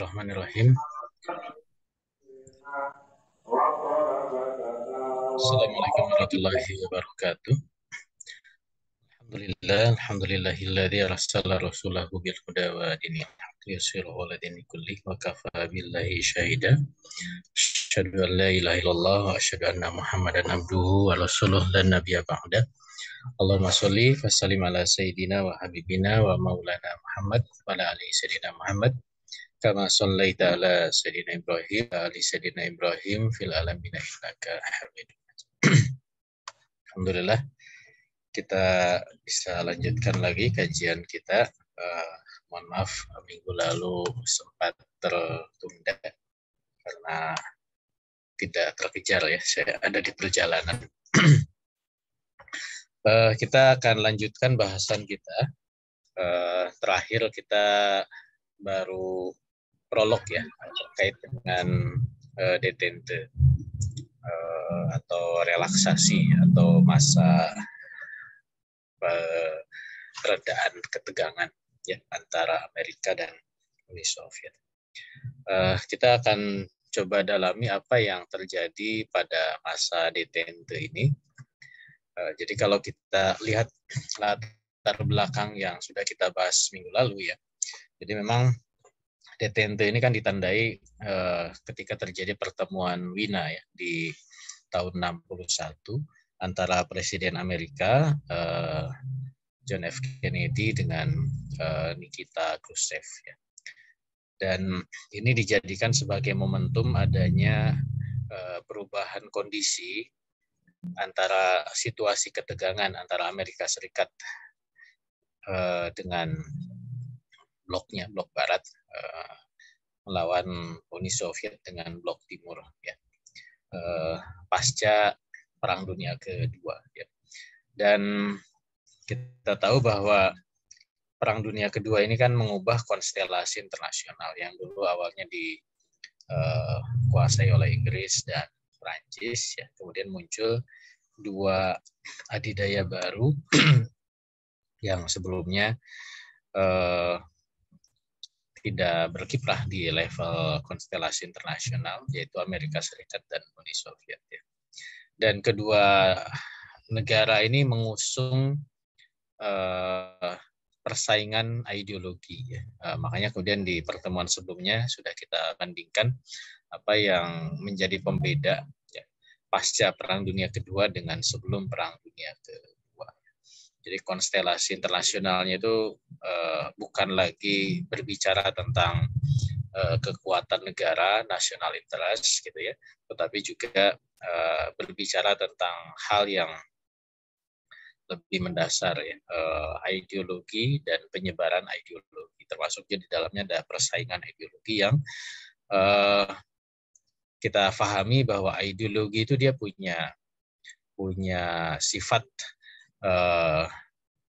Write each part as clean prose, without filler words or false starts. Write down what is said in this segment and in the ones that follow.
Bismillahirrahmanirrahim. Assalamualaikum warahmatullahi wabarakatuh. Alhamdulillahilladzi arsala rasulahu bil huda wa dinil haqqi yusirahu ala dini kulli wa kafa billahi syahida. Asyhadu an la ilaha illallah wa asyhadu anna Muhammadan abduhu wa rasuluhu la nabiyya ba'da. Allahumma sholli wa sallim ala sayyidina wa habibina wa maulana Muhammad wa ala ali sayyidina Muhammad kama shallaita ala sayyidina Ibrahim wa ali sayyidina Ibrahim fil alamin innaka Hamidum Majid. Alhamdulillah kita bisa lanjutkan lagi kajian kita. Mohon maaf minggu lalu sempat tertunda karena tidak terkejar ya, saya ada di perjalanan. Kita akan lanjutkan bahasan kita. Terakhir kita baru prolog ya terkait dengan detente atau relaksasi atau masa peredaan ketegangan ya antara Amerika dan Uni Soviet. Kita akan coba dalami apa yang terjadi pada masa detente ini. Jadi kalau kita lihat latar belakang yang sudah kita bahas minggu lalu ya, jadi memang detente ini kan ditandai ketika terjadi pertemuan Wina ya di tahun 61 antara Presiden Amerika John F. Kennedy dengan Nikita Khrushchev ya. Dan ini dijadikan sebagai momentum adanya perubahan kondisi antara situasi ketegangan antara Amerika Serikat dengan bloknya, blok Barat melawan Uni Soviet dengan blok Timur ya. Pasca Perang Dunia Kedua ya. Dan kita tahu bahwa Perang Dunia Kedua ini kan mengubah konstelasi internasional yang dulu awalnya dikuasai oleh Inggris dan Prancis ya. Kemudian muncul dua adidaya baru yang sebelumnya tidak berkiprah di level konstelasi internasional, yaitu Amerika Serikat dan Uni Soviet ya. Dan kedua negara ini mengusung persaingan ideologi ya. Makanya kemudian di pertemuan sebelumnya sudah kita bandingkan apa yang menjadi pembeda ya, pasca Perang Dunia Kedua dengan sebelum Perang Dunia Kedua. Jadi konstelasi internasionalnya itu bukan lagi berbicara tentang kekuatan negara, national interest gitu ya, tetapi juga berbicara tentang hal yang lebih mendasar ya, ideologi dan penyebaran ideologi, termasuk di dalamnya ada persaingan ideologi yang kita pahami bahwa ideologi itu dia punya sifat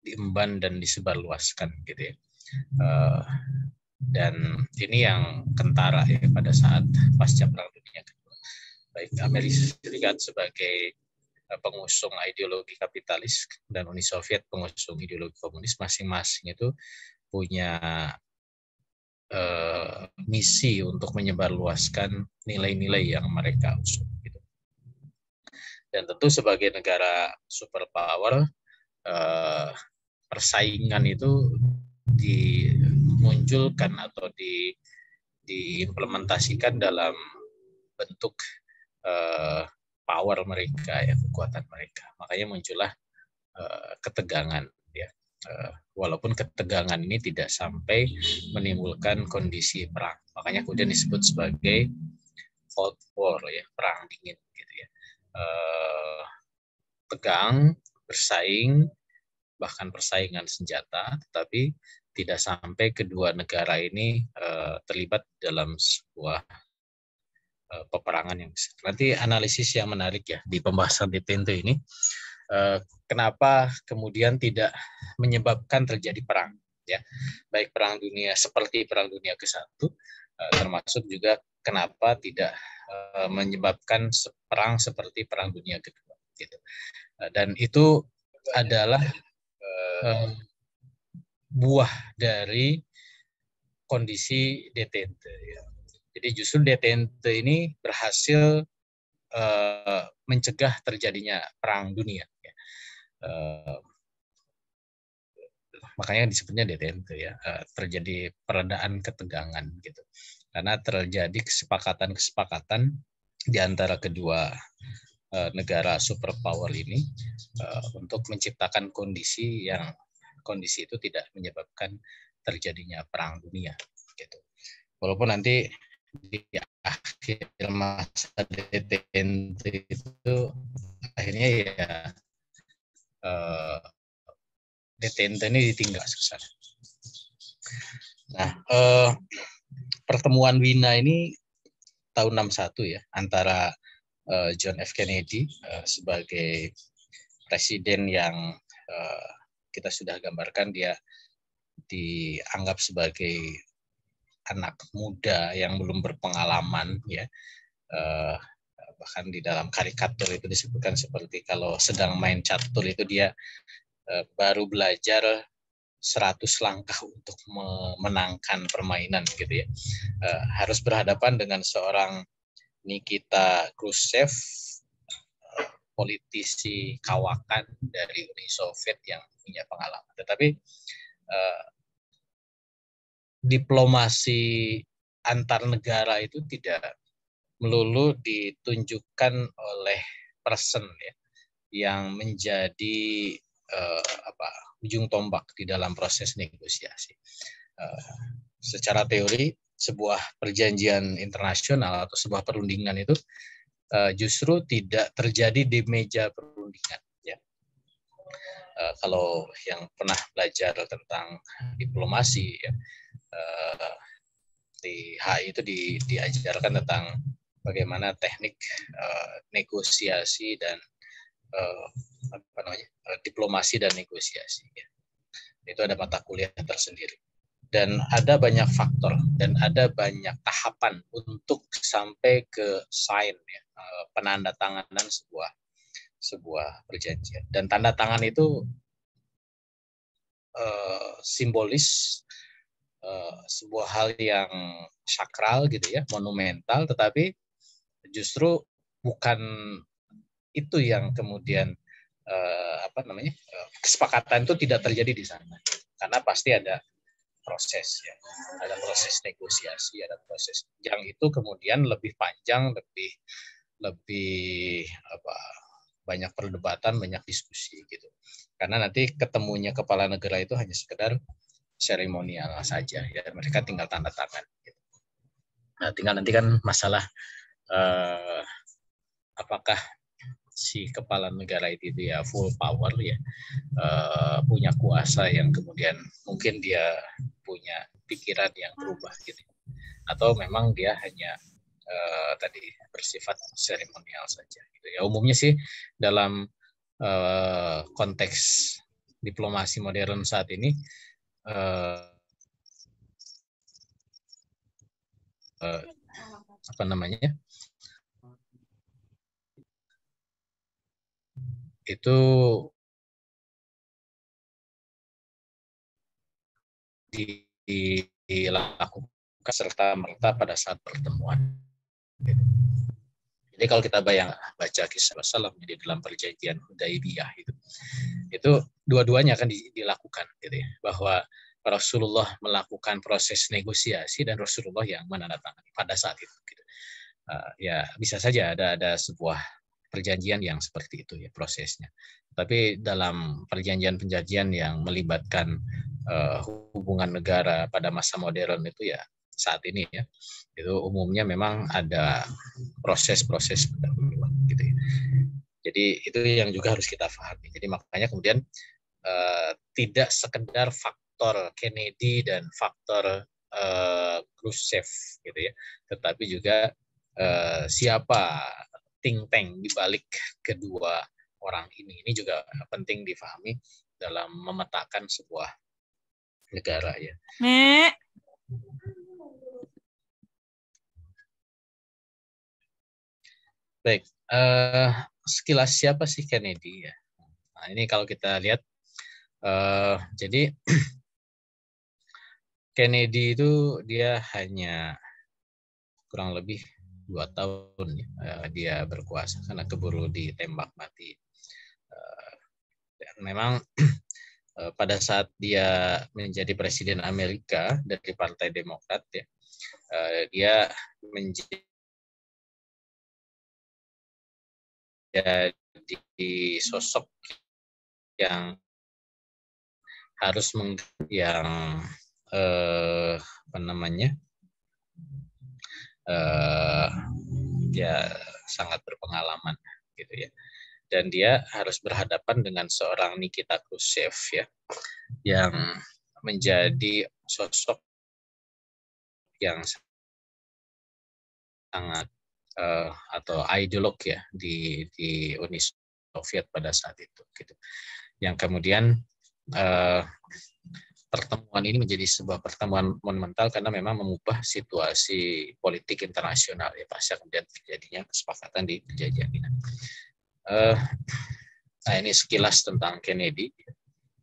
diemban dan disebarluaskan gitu ya. Dan ini yang kentara ya pada saat pasca Perang Dunia Kedua. Baik Amerika Serikat sebagai pengusung ideologi kapitalis dan Uni Soviet pengusung ideologi komunis, masing-masing itu punya misi untuk menyebarluaskan nilai-nilai yang mereka usung. Gitu. Dan tentu sebagai negara superpower, persaingan itu dimunculkan atau diimplementasikan dalam bentuk power mereka ya, kekuatan mereka. Makanya muncullah ketegangan ya. Walaupun ketegangan ini tidak sampai menimbulkan kondisi perang. Makanya kemudian disebut sebagai Cold War ya, perang dingin gitu ya. Tegang, bersaing, bahkan persaingan senjata, tetapi tidak sampai kedua negara ini terlibat dalam sebuah peperangan yang besar. Nanti analisis yang menarik ya di pembahasan detente ini, kenapa kemudian tidak menyebabkan terjadi perang ya, baik perang dunia seperti Perang Dunia ke-1, termasuk juga kenapa tidak menyebabkan perang seperti Perang Dunia Kedua gitu. Dan itu adalah buah dari kondisi detente. Ya. Jadi justru detente ini berhasil mencegah terjadinya perang dunia. Ya. Makanya disebutnya detente ya, terjadi peredaan ketegangan gitu. Karena terjadi kesepakatan di antara kedua negara superpower ini untuk menciptakan kondisi itu tidak menyebabkan terjadinya perang dunia gitu. Walaupun nanti di akhir masa detente itu akhirnya ya detente ini ditinggal selesai. Nah, pertemuan Wina ini tahun 61 ya antara John F. Kennedy sebagai presiden yang kita sudah gambarkan dia dianggap sebagai anak muda yang belum berpengalaman ya, bahkan di dalam karikatur itu disebutkan seperti kalau sedang main catur itu dia baru belajar 100 langkah untuk memenangkan permainan gitu ya. Harus berhadapan dengan seorang Nikita Khrushchev, politisi kawakan dari Uni Soviet yang punya pengalaman. Tetapi diplomasi antar negara itu tidak melulu ditunjukkan oleh person ya, yang menjadi ujung tombak di dalam proses negosiasi. Secara teori, sebuah perjanjian internasional atau sebuah perundingan itu justru tidak terjadi di meja perundingan. Ya. Kalau yang pernah belajar tentang diplomasi, ya, di HI itu diajarkan tentang bagaimana teknik negosiasi dan diplomasi dan negosiasi. Ya. Itu ada mata kuliah tersendiri. Dan ada banyak faktor dan ada banyak tahapan untuk sampai ke sign ya, penandatanganan sebuah perjanjian. Dan tanda tangan itu simbolis, sebuah hal yang sakral gitu ya, monumental, tetapi justru bukan itu yang kemudian kesepakatan itu tidak terjadi di sana, karena pasti ada proses ya, ada proses negosiasi, ada proses yang itu kemudian lebih panjang, lebih banyak perdebatan, banyak diskusi gitu. Karena nanti ketemunya kepala negara itu hanya sekedar seremonial saja ya, mereka tinggal tanda tangan gitu. Nah, tinggal nanti kan masalah apakah si kepala negara itu ya full power ya, punya kuasa yang kemudian mungkin dia punya pikiran yang berubah gitu, atau memang dia hanya tadi bersifat seremonial saja gitu ya. Umumnya sih dalam konteks diplomasi modern saat ini itu dilakukan serta merta pada saat pertemuan. Jadi kalau kita baca kisah Rasulullah di dalam perjanjian Hudaibiyah itu dua-duanya akan dilakukan gitu ya, bahwa Rasulullah melakukan proses negosiasi dan Rasulullah yang menandatangani pada saat itu gitu. Ya bisa saja ada sebuah perjanjian yang seperti itu ya prosesnya. Tapi dalam perjanjian-perjanjian yang melibatkan hubungan negara pada masa modern itu ya saat ini ya, itu umumnya memang ada proses-proses pendahuluan gitu ya. Jadi itu yang juga harus kita pahami. Jadi makanya kemudian tidak sekedar faktor Kennedy dan faktor Khrushchev gitu ya, tetapi juga siapa think tank di balik kedua orang ini. Ini juga penting difahami dalam memetakan sebuah negara ya. Baik, sekilas siapa sih Kennedy ya? Nah, ini kalau kita lihat, jadi Kennedy itu dia hanya kurang lebih 2 tahun dia berkuasa karena keburu ditembak mati. Dan memang pada saat dia menjadi presiden Amerika dari Partai Demokrat ya, dia menjadi sosok yang harus yang apa namanya ya sangat berpengalaman gitu ya, dan dia harus berhadapan dengan seorang Nikita Khrushchev ya yang menjadi sosok yang sangat atau ideolog ya di Uni Soviet pada saat itu gitu, yang kemudian pertemuan ini menjadi sebuah pertemuan monumental karena memang mengubah situasi politik internasional ya pasca kemudian terjadinya kesepakatan di perjanjian Wina. Nah ini sekilas tentang Kennedy.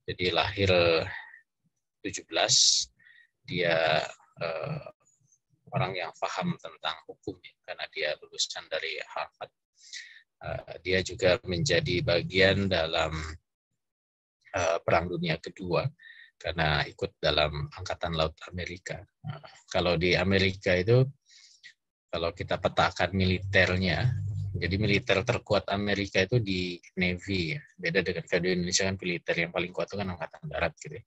Jadi lahir 17, dia orang yang paham tentang hukum ya, karena dia lulusan dari Harvard. Dia juga menjadi bagian dalam Perang Dunia Kedua karena ikut dalam Angkatan Laut Amerika. Kalau di Amerika itu, kalau kita petakan militernya, jadi militer terkuat Amerika itu di Navy, beda dengan kalau di Indonesia kan militer yang paling kuat itu kan Angkatan Darat gitu.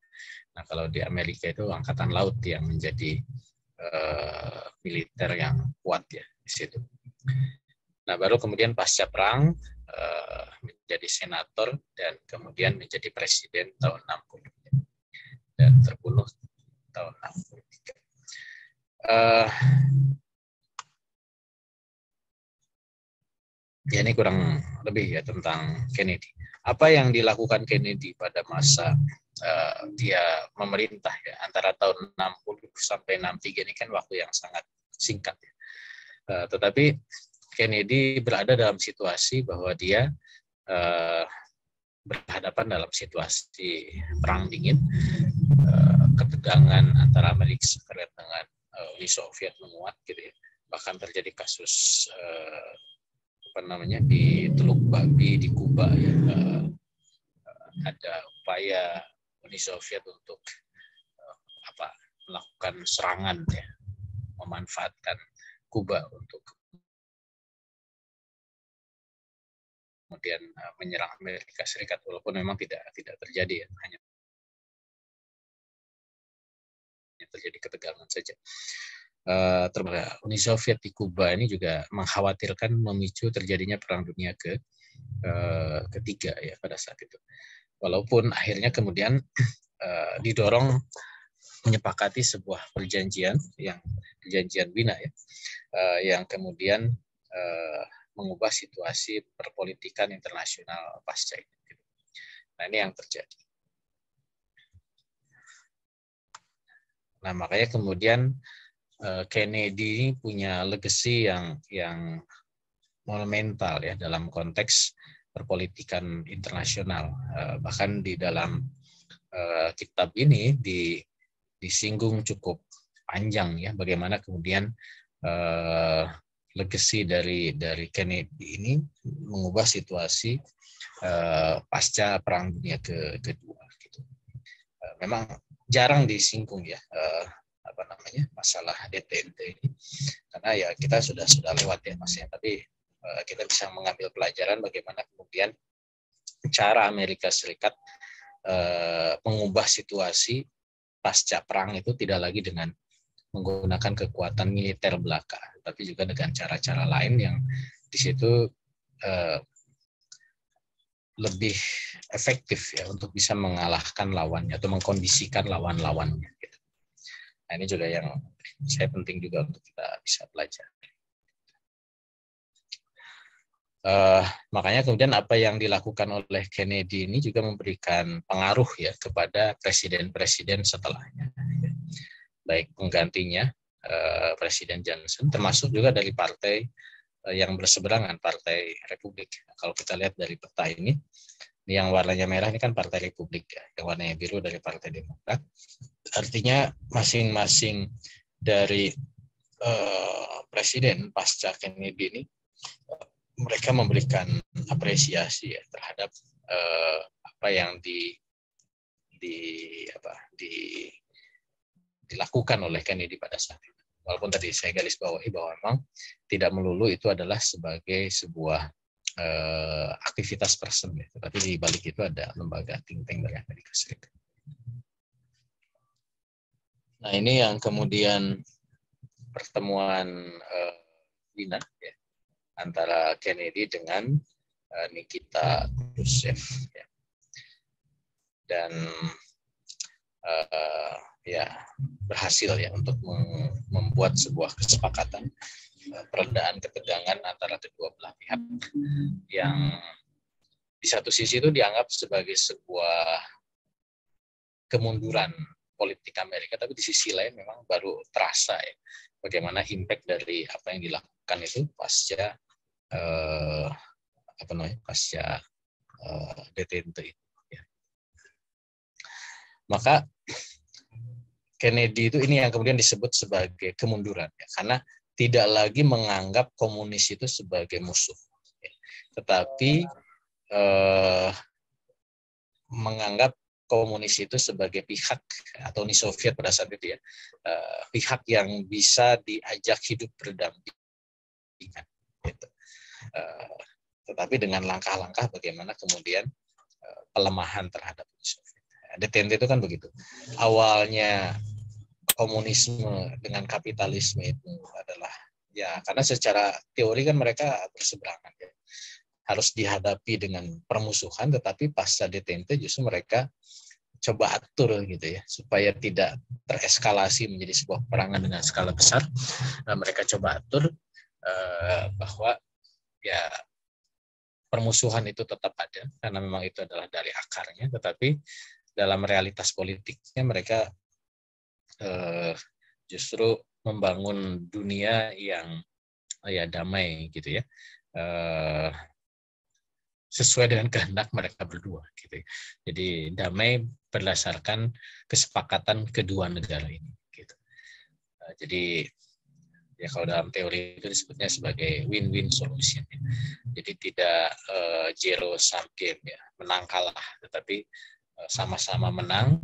Nah kalau di Amerika itu Angkatan Laut yang menjadi militer yang kuat ya di situ. Nah baru kemudian pasca perang menjadi senator dan kemudian menjadi presiden tahun 60 dan terbunuh tahun 63. Ya ini kurang lebih ya tentang Kennedy. Apa yang dilakukan Kennedy pada masa dia memerintah ya antara tahun 60 sampai 63 ini kan waktu yang sangat singkat ya. Tetapi Kennedy berada dalam situasi bahwa dia berhadapan dalam situasi perang dingin, ketegangan antara Amerika Serikat dengan Uni Soviet menguat gitu ya. Bahkan terjadi kasus apa namanya di Teluk Babi di Kuba ya, ada upaya Uni Soviet untuk melakukan serangan ya, memanfaatkan Kuba untuk kemudian menyerang Amerika Serikat, walaupun memang tidak terjadi ya, hanya terjadi ketegangan saja. Uni Soviet di Kuba ini juga mengkhawatirkan memicu terjadinya Perang Dunia ketiga ya pada saat itu. Walaupun akhirnya kemudian didorong menyepakati sebuah perjanjian Wina ya, yang kemudian mengubah situasi perpolitikan internasional pasca itu. Nah ini yang terjadi. Nah makanya kemudian Kennedy punya legacy yang monumental ya dalam konteks perpolitikan internasional. Bahkan di dalam kitab ini disinggung cukup panjang ya bagaimana kemudian legacy dari Kennedy ini mengubah situasi pasca Perang Dunia kedua. Gitu. Memang jarang disinggung ya apa namanya masalah DTNT ini karena ya kita sudah lewat ya Mas ya, tapi kita bisa mengambil pelajaran bagaimana kemudian cara Amerika Serikat mengubah situasi pasca perang itu tidak lagi dengan menggunakan kekuatan militer belaka, tapi juga dengan cara-cara lain yang di situ lebih efektif ya untuk bisa mengalahkan lawannya atau mengkondisikan lawan-lawannya. Gitu. Nah ini juga yang saya penting juga untuk kita bisa pelajari. Makanya kemudian apa yang dilakukan oleh Kennedy ini juga memberikan pengaruh ya kepada presiden-presiden setelahnya, baik penggantinya Presiden Johnson, termasuk juga dari partai yang berseberangan, Partai Republik. Kalau kita lihat dari peta ini, Yang warnanya merah ini kan Partai Republik ya, yang warnanya biru dari Partai Demokrat. Artinya masing-masing dari presiden pasca Kennedy ini mereka memberikan apresiasi ya terhadap apa yang dilakukan oleh Kennedy pada saat itu. Walaupun tadi saya garis bawahi bahwa memang tidak melulu itu adalah sebagai sebuah aktivitas person, ya. Tetapi di balik itu ada lembaga think tank dari Amerika Serikat. Nah, ini yang kemudian pertemuan Wina ya, antara Kennedy dengan Nikita Khrushchev ya. Dan ya berhasil ya untuk membuat sebuah kesepakatan peredaan ketegangan antara kedua belah pihak yang di satu sisi itu dianggap sebagai sebuah kemunduran politik Amerika, tapi di sisi lain memang baru terasa ya bagaimana impact dari apa yang dilakukan itu pasca detente itu. Ya. Maka Kennedy itu ini yang kemudian disebut sebagai kemunduran, ya, karena tidak lagi menganggap komunis itu sebagai musuh, ya, tetapi menganggap komunis itu sebagai pihak atau Uni Soviet pada saat itu ya, pihak yang bisa diajak hidup berdampingan. Gitu. Tetapi dengan langkah-langkah bagaimana kemudian pelemahan terhadap Uni Soviet. Detente itu kan begitu. Awalnya komunisme dengan kapitalisme itu adalah ya karena secara teori kan mereka berseberangan ya. Harus dihadapi dengan permusuhan, tetapi pasca detente justru mereka coba atur gitu ya supaya tidak tereskalasi menjadi sebuah peperangan dengan skala besar. Mereka coba atur bahwa ya permusuhan itu tetap ada karena memang itu adalah dari akarnya, tetapi dalam realitas politiknya mereka justru membangun dunia yang ya damai gitu ya, sesuai dengan kehendak mereka berdua gitu. Jadi damai berdasarkan kesepakatan kedua negara ini gitu. Jadi ya kalau dalam teori itu disebutnya sebagai win-win solution ya. Jadi tidak zero sum game ya, menang kalah, tetapi sama-sama menang.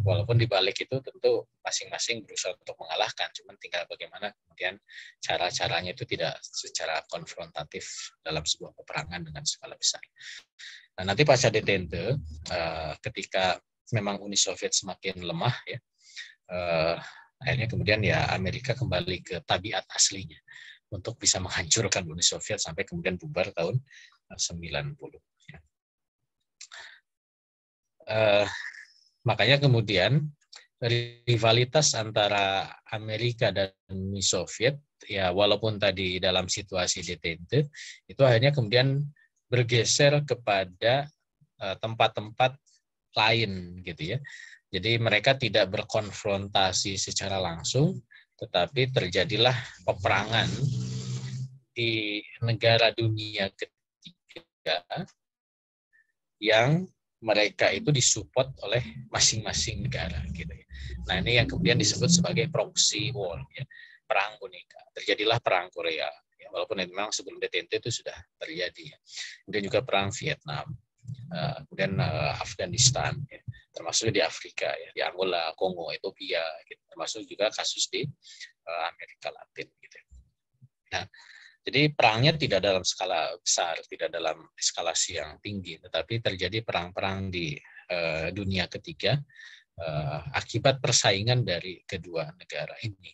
Walaupun di balik itu tentu masing-masing berusaha untuk mengalahkan, cuman tinggal bagaimana kemudian cara-caranya itu tidak secara konfrontatif dalam sebuah peperangan dengan skala besar. Nah, nanti pasca detente, ketika memang Uni Soviet semakin lemah, ya, akhirnya kemudian ya Amerika kembali ke tabiat aslinya untuk bisa menghancurkan Uni Soviet sampai kemudian bubar tahun 90. Ya. Makanya kemudian rivalitas antara Amerika dan Uni Soviet ya walaupun tadi dalam situasi detente itu akhirnya kemudian bergeser kepada tempat-tempat lain gitu ya. Jadi mereka tidak berkonfrontasi secara langsung, tetapi terjadilah peperangan di negara dunia ketiga yang mereka itu disupport oleh masing-masing negara gitu ya. Nah, ini yang kemudian disebut sebagai proxy war ya, perang boneka. Terjadilah perang Korea ya, walaupun memang sebelum detente itu sudah terjadi ya. Kemudian juga perang Vietnam. Kemudian Afghanistan ya, termasuk di Afrika ya, di Angola, Kongo, Ethiopia gitu. Termasuk juga kasus di Amerika Latin gitu. Nah, jadi perangnya tidak dalam skala besar, tidak dalam eskalasi yang tinggi, tetapi terjadi perang-perang di dunia ketiga akibat persaingan dari kedua negara ini.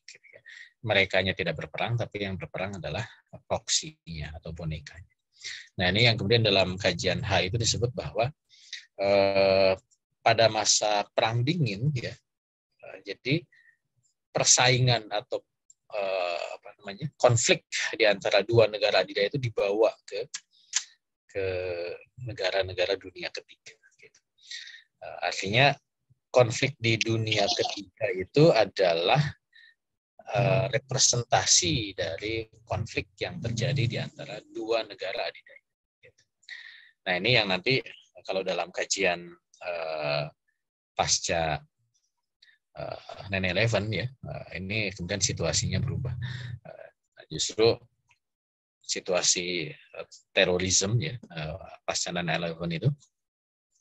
Merekanya tidak berperang, tapi yang berperang adalah proksinya atau bonekanya. Nah, ini yang kemudian dalam kajian H itu disebut bahwa pada masa perang dingin, ya, jadi persaingan atau konflik di antara dua negara adidaya itu dibawa ke negara-negara dunia ketiga. Gitu. Artinya konflik di dunia ketiga itu adalah representasi dari konflik yang terjadi di antara dua negara adidaya. Gitu. Nah, ini yang nanti kalau dalam kajian pasca 9/11 ya, ini kemudian situasinya berubah. Justru situasi terorisme ya pasca 9/11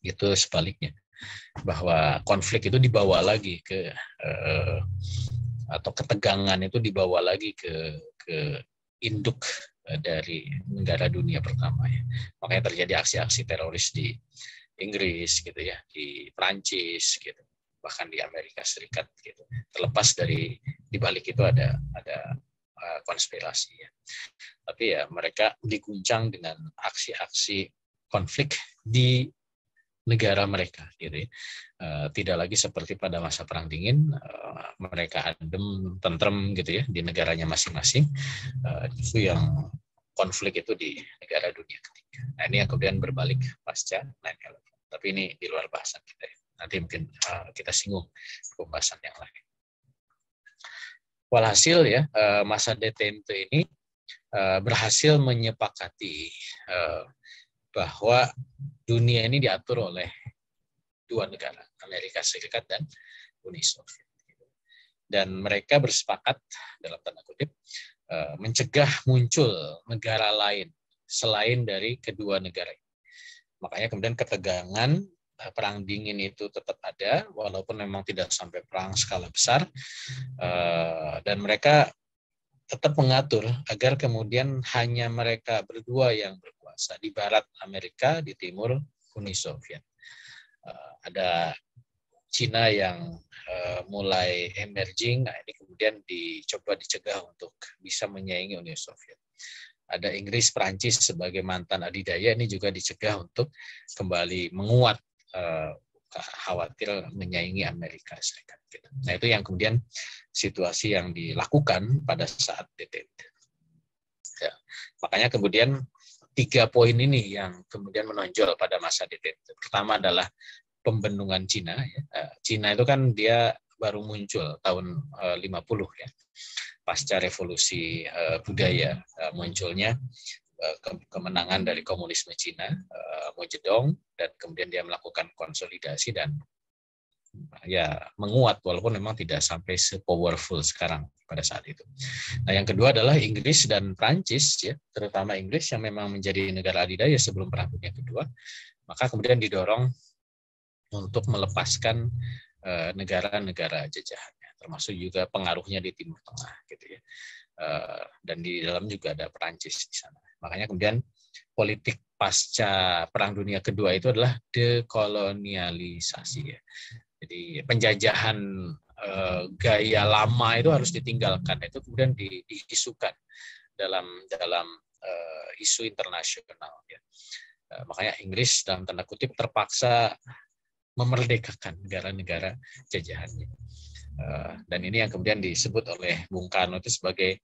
itu sebaliknya, bahwa konflik itu dibawa lagi ke atau ketegangan itu dibawa lagi ke induk dari negara dunia pertama ya. Makanya terjadi aksi-aksi teroris di Inggris gitu ya, di Prancis gitu, bahkan di Amerika Serikat gitu. Terlepas dari di balik itu ada konspirasi ya. Tapi ya mereka diguncang dengan aksi-aksi konflik di negara mereka gitu ya. Tidak lagi seperti pada masa Perang Dingin, mereka adem, tentrem gitu ya di negaranya masing-masing. Justru yang konflik itu di negara dunia ketiga. Nah, ini yang kemudian berbalik pasca 9/11. Tapi ini di luar bahasan kita ya. Nanti mungkin kita singgung pembahasan yang lain. Walhasil ya, masa detente ini berhasil menyepakati bahwa dunia ini diatur oleh dua negara, Amerika Serikat dan Uni Soviet. Dan mereka bersepakat, dalam tanda kutip, mencegah muncul negara lain selain dari kedua negara ini. Makanya kemudian ketegangan Perang Dingin itu tetap ada, walaupun memang tidak sampai perang skala besar, dan mereka tetap mengatur agar kemudian hanya mereka berdua yang berkuasa, di barat Amerika, di timur Uni Soviet. Ada Cina yang mulai emerging, nah ini kemudian dicoba dicegah untuk bisa menyaingi Uni Soviet. Ada Inggris, Perancis sebagai mantan adidaya, ini juga dicegah untuk kembali menguat, khawatir menyaingi Amerika Serikat. Nah itu yang kemudian situasi yang dilakukan pada saat detente. Ya, makanya kemudian 3 poin ini yang kemudian menonjol pada masa detente. Pertama adalah pembendungan Cina. Ya. Cina itu kan dia baru muncul tahun 50 ya, pasca revolusi budaya, munculnya kemenangan dari komunisme Cina, Mao Zedong, dan kemudian dia melakukan konsolidasi dan ya menguat, walaupun memang tidak sampai se-powerful sekarang pada saat itu. Nah, yang kedua adalah Inggris dan Prancis ya, terutama Inggris yang memang menjadi negara adidaya sebelum Perang Dunia Kedua, maka kemudian didorong untuk melepaskan negara-negara jajahannya, termasuk juga pengaruhnya di Timur Tengah gitu ya. Dan di dalam juga ada Perancis di sana. Makanya kemudian politik pasca Perang Dunia Kedua itu adalah dekolonialisasi ya. Jadi penjajahan gaya lama itu harus ditinggalkan. Itu kemudian diisukan dalam isu internasional ya. Makanya Inggris dalam tanda kutip terpaksa memerdekakan negara-negara jajahannya. Dan ini yang kemudian disebut oleh Bung Karno itu sebagai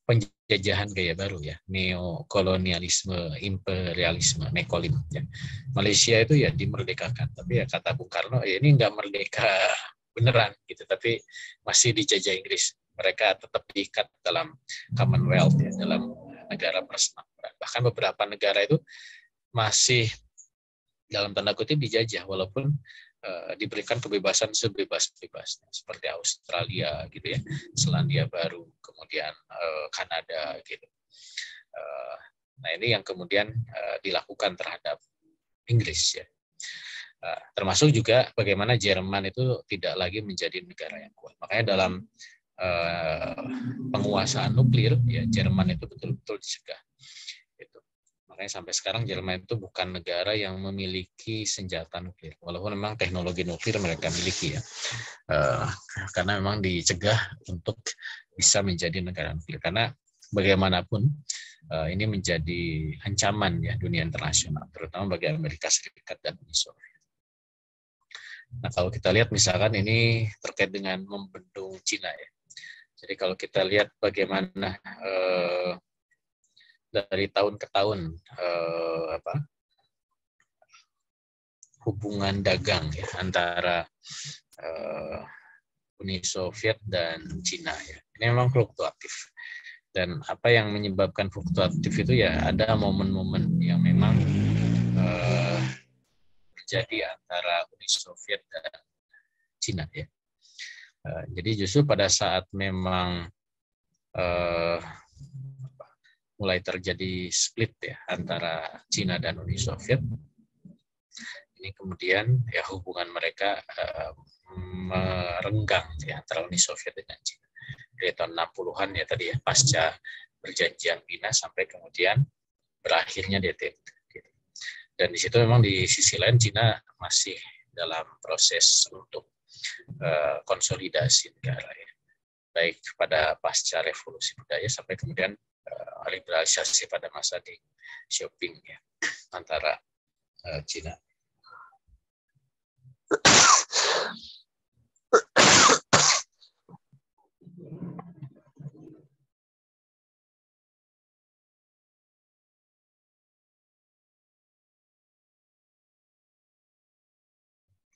penjajahan gaya baru ya, neokolonialisme, imperialisme, nekolim ya. Malaysia itu ya dimerdekakan, tapi ya kata Bung Karno ya ini nggak merdeka beneran gitu, tapi masih dijajah Inggris. Mereka tetap diikat dalam Commonwealth ya, dalam negara persemakmuran. Bahkan beberapa negara itu masih dalam tanda kutip dijajah, walaupun diberikan kebebasan sebebas-bebasnya, seperti Australia gitu ya, Selandia Baru, kemudian Kanada gitu. Nah ini yang kemudian dilakukan terhadap Inggris ya. Termasuk juga bagaimana Jerman itu tidak lagi menjadi negara yang kuat. Makanya dalam penguasaan nuklir ya, Jerman itu betul-betul dicegah. Makanya sampai sekarang Jerman itu bukan negara yang memiliki senjata nuklir, walaupun memang teknologi nuklir mereka miliki ya, karena memang dicegah untuk bisa menjadi negara nuklir, karena bagaimanapun ini menjadi ancaman ya dunia internasional, terutama bagi Amerika Serikat dan Uni Soviet. Nah kalau kita lihat misalkan ini terkait dengan membendung Cina ya, jadi kalau kita lihat bagaimana dari tahun ke tahun hubungan dagang ya, antara Uni Soviet dan Cina ya. Ini memang fluktuatif. Dan apa yang menyebabkan fluktuatif itu ya ada momen-momen yang memang terjadi antara Uni Soviet dan Cina ya. Jadi justru pada saat memang mulai terjadi split ya antara Cina dan Uni Soviet, ini kemudian ya hubungan mereka merenggang ya antara Uni Soviet dengan Cina. Dari tahun 60-an ya tadi ya, pasca perjanjian Wina sampai kemudian berakhirnya DTT. Dan di situ memang di sisi lain Cina masih dalam proses untuk konsolidasi negara ya. Baik pada pasca revolusi budaya sampai kemudian liberalisasi pada masa Deng Xiaoping ya, antara Cina.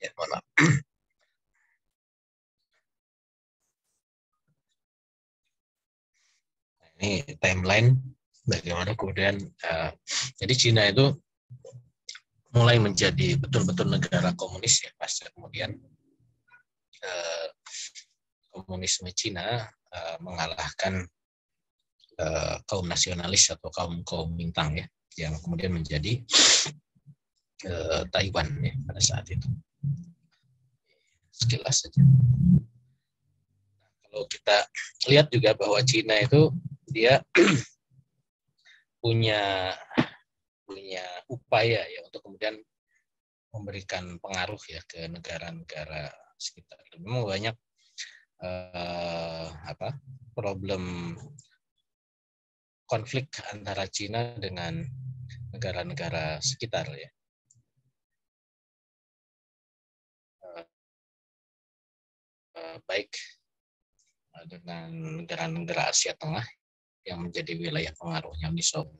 Ya, mohon maaf. Ini timeline bagaimana kemudian jadi Cina itu mulai menjadi betul-betul negara komunis ya pasca kemudian komunisme Cina mengalahkan kaum nasionalis atau kaum Mintang ya, yang kemudian menjadi Taiwan ya pada saat itu. Sekilas saja. Kalau kita lihat juga bahwa Cina itu dia punya upaya ya untuk kemudian memberikan pengaruh ya ke negara-negara sekitar. Memang banyak problem konflik antara Cina dengan negara-negara sekitar ya. Baik dengan negara-negara Asia Tengah yang menjadi wilayah pengaruhnya Uni Soviet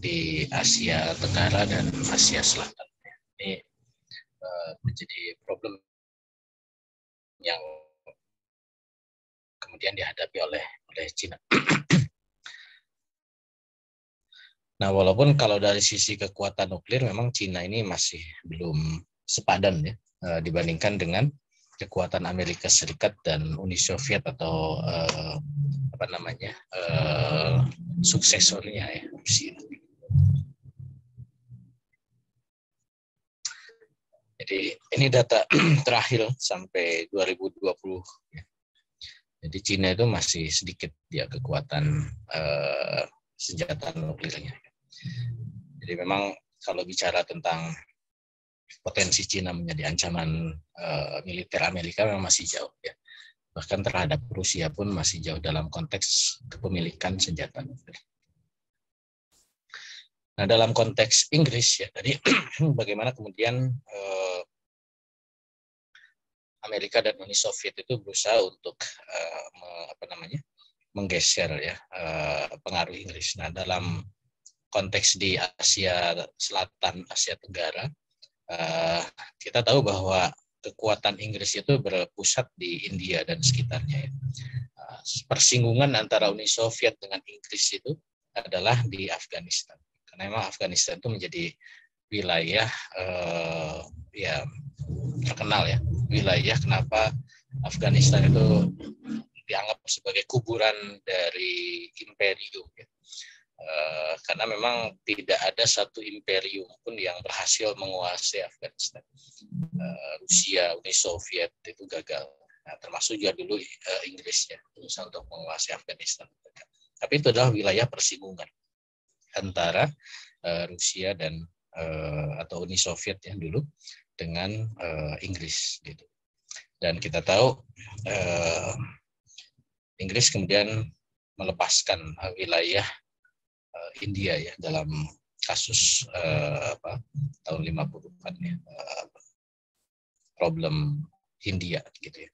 di Asia Tenggara dan Asia Selatan. Ini menjadi problem yang kemudian dihadapi oleh Cina. Nah, walaupun kalau dari sisi kekuatan nuklir memang Cina ini masih belum sepadan ya dibandingkan dengan kekuatan Amerika Serikat dan Uni Soviet atau suksesornya ya Rusia. Jadi ini data terakhir sampai 2020. Jadi Cina itu masih sedikit ya kekuatan senjata nuklirnya. Jadi memang kalau bicara tentang potensi Cina menjadi ancaman militer Amerika memang masih jauh ya. Bahkan terhadap Rusia pun masih jauh dalam konteks kepemilikan senjata nuklir. Nah, dalam konteks Inggris ya tadi bagaimana kemudian Amerika dan Uni Soviet itu berusaha untuk menggeser ya pengaruh Inggris. Nah, dalam konteks di Asia Selatan, Asia Tenggara, kita tahu bahwa kekuatan Inggris itu berpusat di India dan sekitarnya. Ya. Persinggungan antara Uni Soviet dengan Inggris itu adalah di Afghanistan. Karena memang Afghanistan itu menjadi wilayah ya terkenal ya, wilayah kenapa Afghanistan itu dianggap sebagai kuburan dari imperium. Ya. Karena memang tidak ada satu imperium pun yang berhasil menguasai Afghanistan. Rusia, Uni Soviet itu gagal. Nah, termasuk juga dulu Inggris ya, berusaha untuk menguasai Afghanistan. Tapi itu adalah wilayah persinggungan antara Rusia dan atau Uni Soviet yang dulu dengan Inggris gitu. Dan kita tahu Inggris kemudian melepaskan wilayah India ya dalam kasus tahun 50-an ya, problem India gitu ya.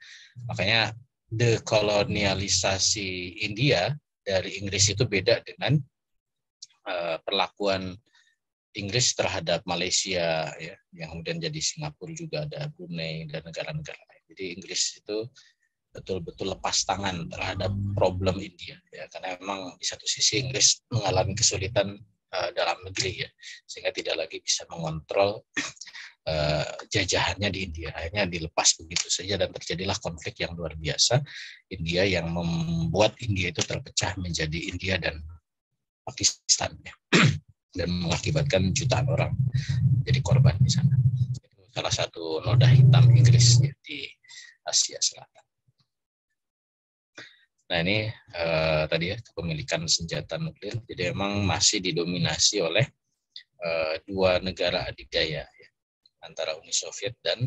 Makanya dekolonialisasi India dari Inggris itu beda dengan perlakuan Inggris terhadap Malaysia ya, yang kemudian jadi Singapura juga ada Brunei dan negara-negara lain. Jadi Inggris itu betul-betul lepas tangan terhadap problem India ya, karena memang di satu sisi Inggris mengalami kesulitan dalam negeri ya, sehingga tidak lagi bisa mengontrol jajahannya di India. Akhirnya dilepas begitu saja dan terjadilah konflik yang luar biasa India yang membuat India itu terpecah menjadi India dan Pakistan ya. Dan mengakibatkan jutaan orang jadi korban di sana. Itu salah satu noda hitam Inggris ya, di Asia Selatan. Nah ini tadi ya kepemilikan senjata nuklir. Jadi memang masih didominasi oleh dua negara adidaya ya, antara Uni Soviet dan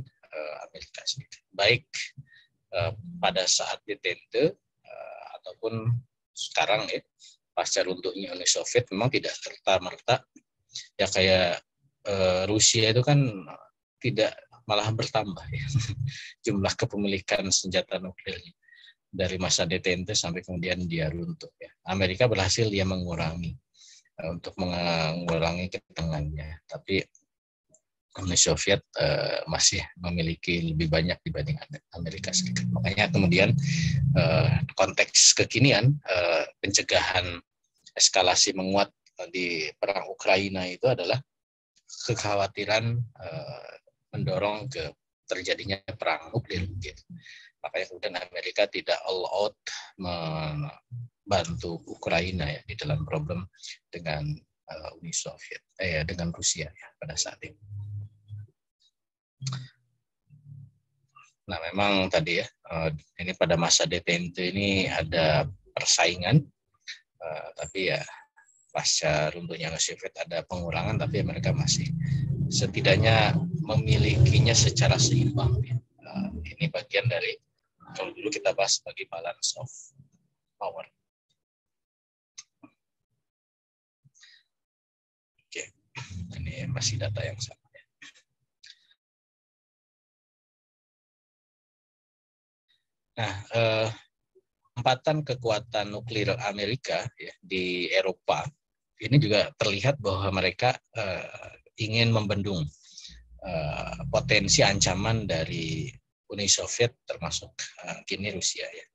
Amerika Serikat. Baik pada saat detente ataupun sekarang ya pasca runtuhnya Uni Soviet memang tidak serta-merta ya kayak Rusia itu kan tidak malah bertambah ya jumlah kepemilikan senjata nuklirnya dari masa detente sampai kemudian dia runtuh ya. Amerika berhasil dia mengurangi untuk mengurangi ketegangannya, tapi Uni Soviet masih memiliki lebih banyak dibanding Amerika Serikat. Makanya kemudian konteks kekinian pencegahan eskalasi menguat di perang Ukraina itu adalah kekhawatiran mendorong ke terjadinya perang nuklir. Gitu. Makanya kemudian Amerika tidak all out membantu Ukraina ya di dalam problem dengan Uni Soviet, dengan Rusia ya pada saat ini. Nah, memang tadi ya, ini pada masa detente ini ada persaingan, tapi ya pasca runtuhnya Uni Soviet ada pengurangan, tapi mereka masih setidaknya memilikinya secara seimbang. Ya. Ini bagian dari, kalau dulu kita bahas sebagai balance of power. Oke, ini masih data yang sama. Nah, empatan kekuatan nuklir Amerika ya, di Eropa ini juga terlihat bahwa mereka ingin membendung potensi ancaman dari Uni Soviet termasuk kini Rusia ya.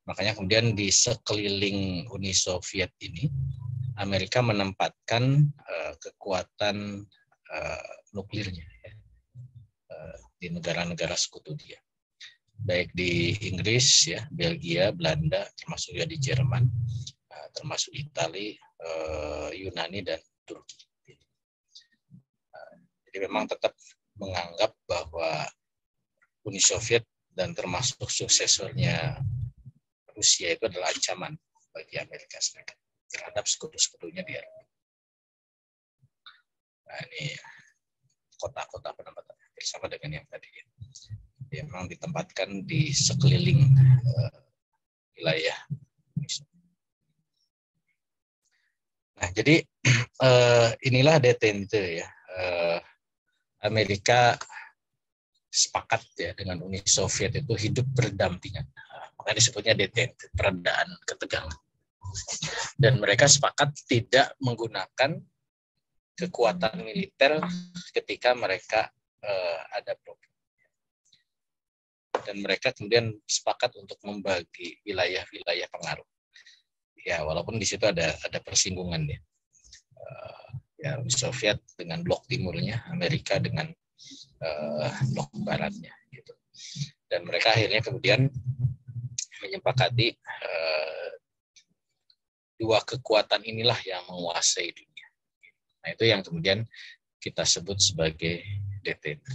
Makanya kemudian di sekeliling Uni Soviet ini Amerika menempatkan kekuatan nuklirnya ya, di negara-negara sekutu dia. Baik di Inggris, ya, Belgia, Belanda, termasuk juga di Jerman, termasuk Italia, Yunani dan Turki. Jadi memang tetap menganggap bahwa Uni Soviet dan termasuk suksesornya Rusia itu adalah ancaman bagi Amerika Serikat terhadap sekutu-sekutunya di Eropa. Nah ini kota-kota penempatan bersama dengan yang tadi ya. Yang memang ditempatkan di sekeliling wilayah. Nah, jadi inilah detente ya. Amerika sepakat ya dengan Uni Soviet itu hidup berdampingan. Makanya disebutnya detente, peredaan ketegangan. Dan mereka sepakat tidak menggunakan kekuatan militer ketika mereka ada problem. Dan mereka kemudian sepakat untuk membagi wilayah-wilayah pengaruh. Ya, walaupun di situ ada persinggungan ya. Ya, Uni Soviet dengan blok timurnya, Amerika dengan blok baratnya gitu. Dan mereka akhirnya kemudian menyepakati dua kekuatan inilah yang menguasai dunia. Nah, itu yang kemudian kita sebut sebagai detente.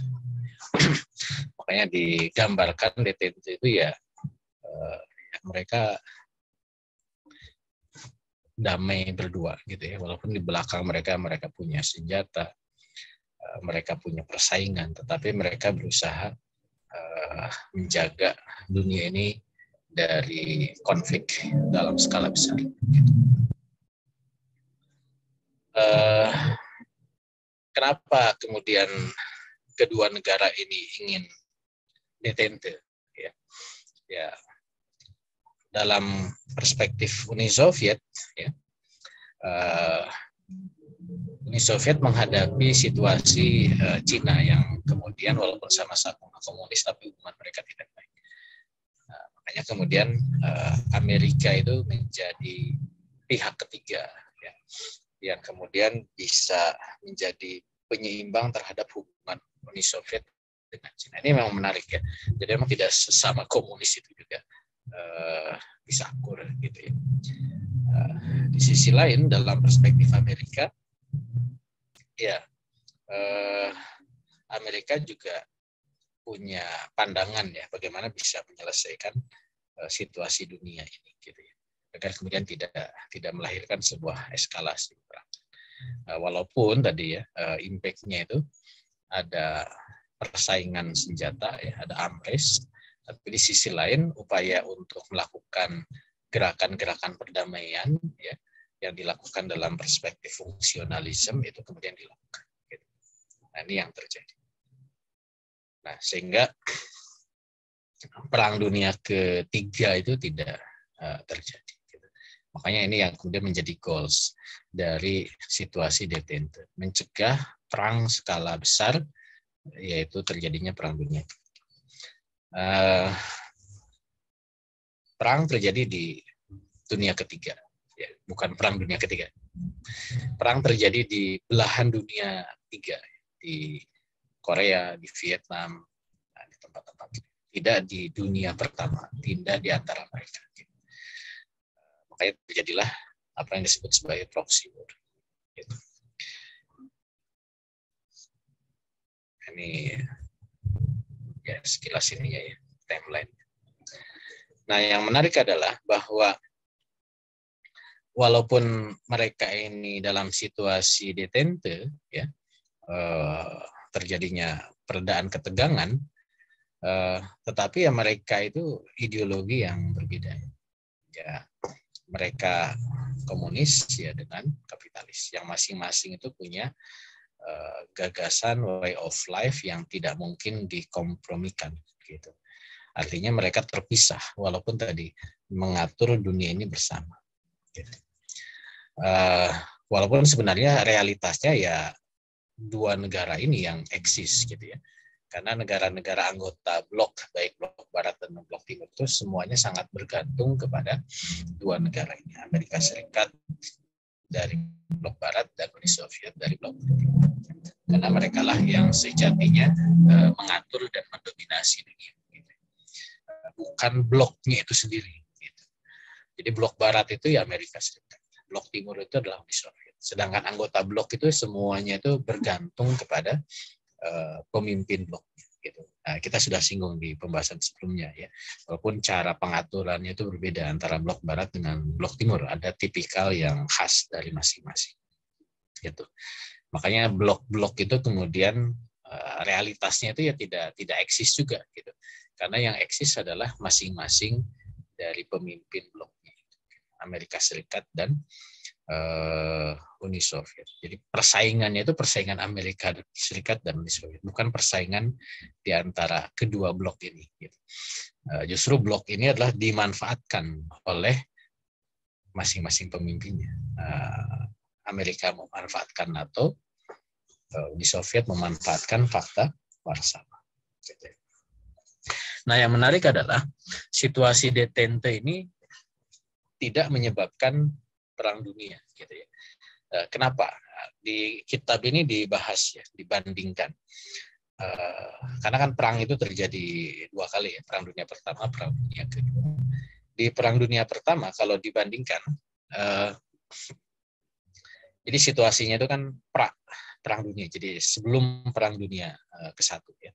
Makanya digambarkan detente itu ya mereka damai berdua gitu ya, walaupun di belakang mereka punya senjata, mereka punya persaingan, tetapi mereka berusaha menjaga dunia ini dari konflik dalam skala besar. Kenapa kemudian kedua negara ini ingin detente? Ya, dalam perspektif Uni Soviet, ya, Uni Soviet menghadapi situasi Cina yang kemudian walaupun sama-sama komunis tapi hubungan mereka tidak baik. Makanya kemudian Amerika itu menjadi pihak ketiga ya, yang kemudian bisa menjadi penyeimbang terhadap hubungan Uni Soviet dengan Cina. Ini memang menarik ya. Jadi memang tidak sesama komunis itu juga bisa akur gitu ya. Di sisi lain dalam perspektif Amerika, ya Amerika juga punya pandangan ya bagaimana bisa menyelesaikan situasi dunia ini gitu ya. Agar kemudian tidak melahirkan sebuah eskalasi perang. Walaupun tadi ya impact-nya itu ada persaingan senjata ya, ada arms race, tapi di sisi lain upaya untuk melakukan gerakan-gerakan perdamaian ya yang dilakukan dalam perspektif fungsionalisme itu kemudian dilakukan. Gitu. Nah, ini yang terjadi. Nah, sehingga Perang Dunia Ketiga itu tidak terjadi. Gitu. Makanya ini yang kemudian menjadi goals dari situasi detente, mencegah perang skala besar, yaitu terjadinya Perang Dunia. Perang terjadi di Dunia Ketiga, ya, bukan Perang Dunia Ketiga. Perang terjadi di belahan dunia tiga, di Korea, di Vietnam, di tempat-tempat tidak di dunia pertama, tidak di antara mereka. Makanya terjadilah apa yang disebut sebagai proxy war. Gitu. Ini ya sekilas ini ya timeline. Nah, yang menarik adalah bahwa walaupun mereka ini dalam situasi detente, ya terjadinya peredaan ketegangan, tetapi ya mereka itu ideologi yang berbeda. Ya, mereka komunis ya dengan kapitalis, yang masing-masing itu punya gagasan way of life yang tidak mungkin dikompromikan gitu. Artinya mereka terpisah walaupun tadi mengatur dunia ini bersama. Gitu. Walaupun sebenarnya realitasnya ya dua negara ini yang eksis gitu ya. Karena negara-negara anggota blok, baik blok barat dan blok timur itu semuanya sangat bergantung kepada dua negara ini. Amerika Serikat dari blok barat dan Uni Soviet dari blok timur. Karena mereka lah yang sejatinya mengatur dan mendominasi dunia. Gitu. Bukan bloknya itu sendiri. Gitu. Jadi blok barat itu ya Amerika Serikat. Blok timur itu adalah Uni Soviet. Sedangkan anggota blok itu semuanya itu bergantung kepada pemimpin bloknya. Gitu. Nah, kita sudah singgung di pembahasan sebelumnya ya. Walaupun cara pengaturannya itu berbeda antara blok barat dengan blok timur, ada tipikal yang khas dari masing-masing. Gitu. Makanya blok-blok itu kemudian realitasnya itu ya tidak eksis juga gitu. Karena yang eksis adalah masing-masing dari pemimpin bloknya. Amerika Serikat dan Uni Soviet. Jadi persaingannya itu persaingan Amerika Serikat dan Uni Soviet, bukan persaingan di antara kedua blok ini. Gitu. Justru blok ini adalah dimanfaatkan oleh masing-masing pemimpinnya. Amerika memanfaatkan NATO, Uni Soviet memanfaatkan fakta Warsawa. Gitu. Nah, yang menarik adalah situasi detente ini tidak menyebabkan perang dunia, gitu ya. Kenapa? Di kitab ini dibahas ya, dibandingkan. Karena kan perang itu terjadi dua kali ya, perang dunia pertama, perang dunia kedua. Di perang dunia pertama kalau dibandingkan, jadi situasinya itu kan perang dunia. Jadi sebelum perang dunia ke-1 ya.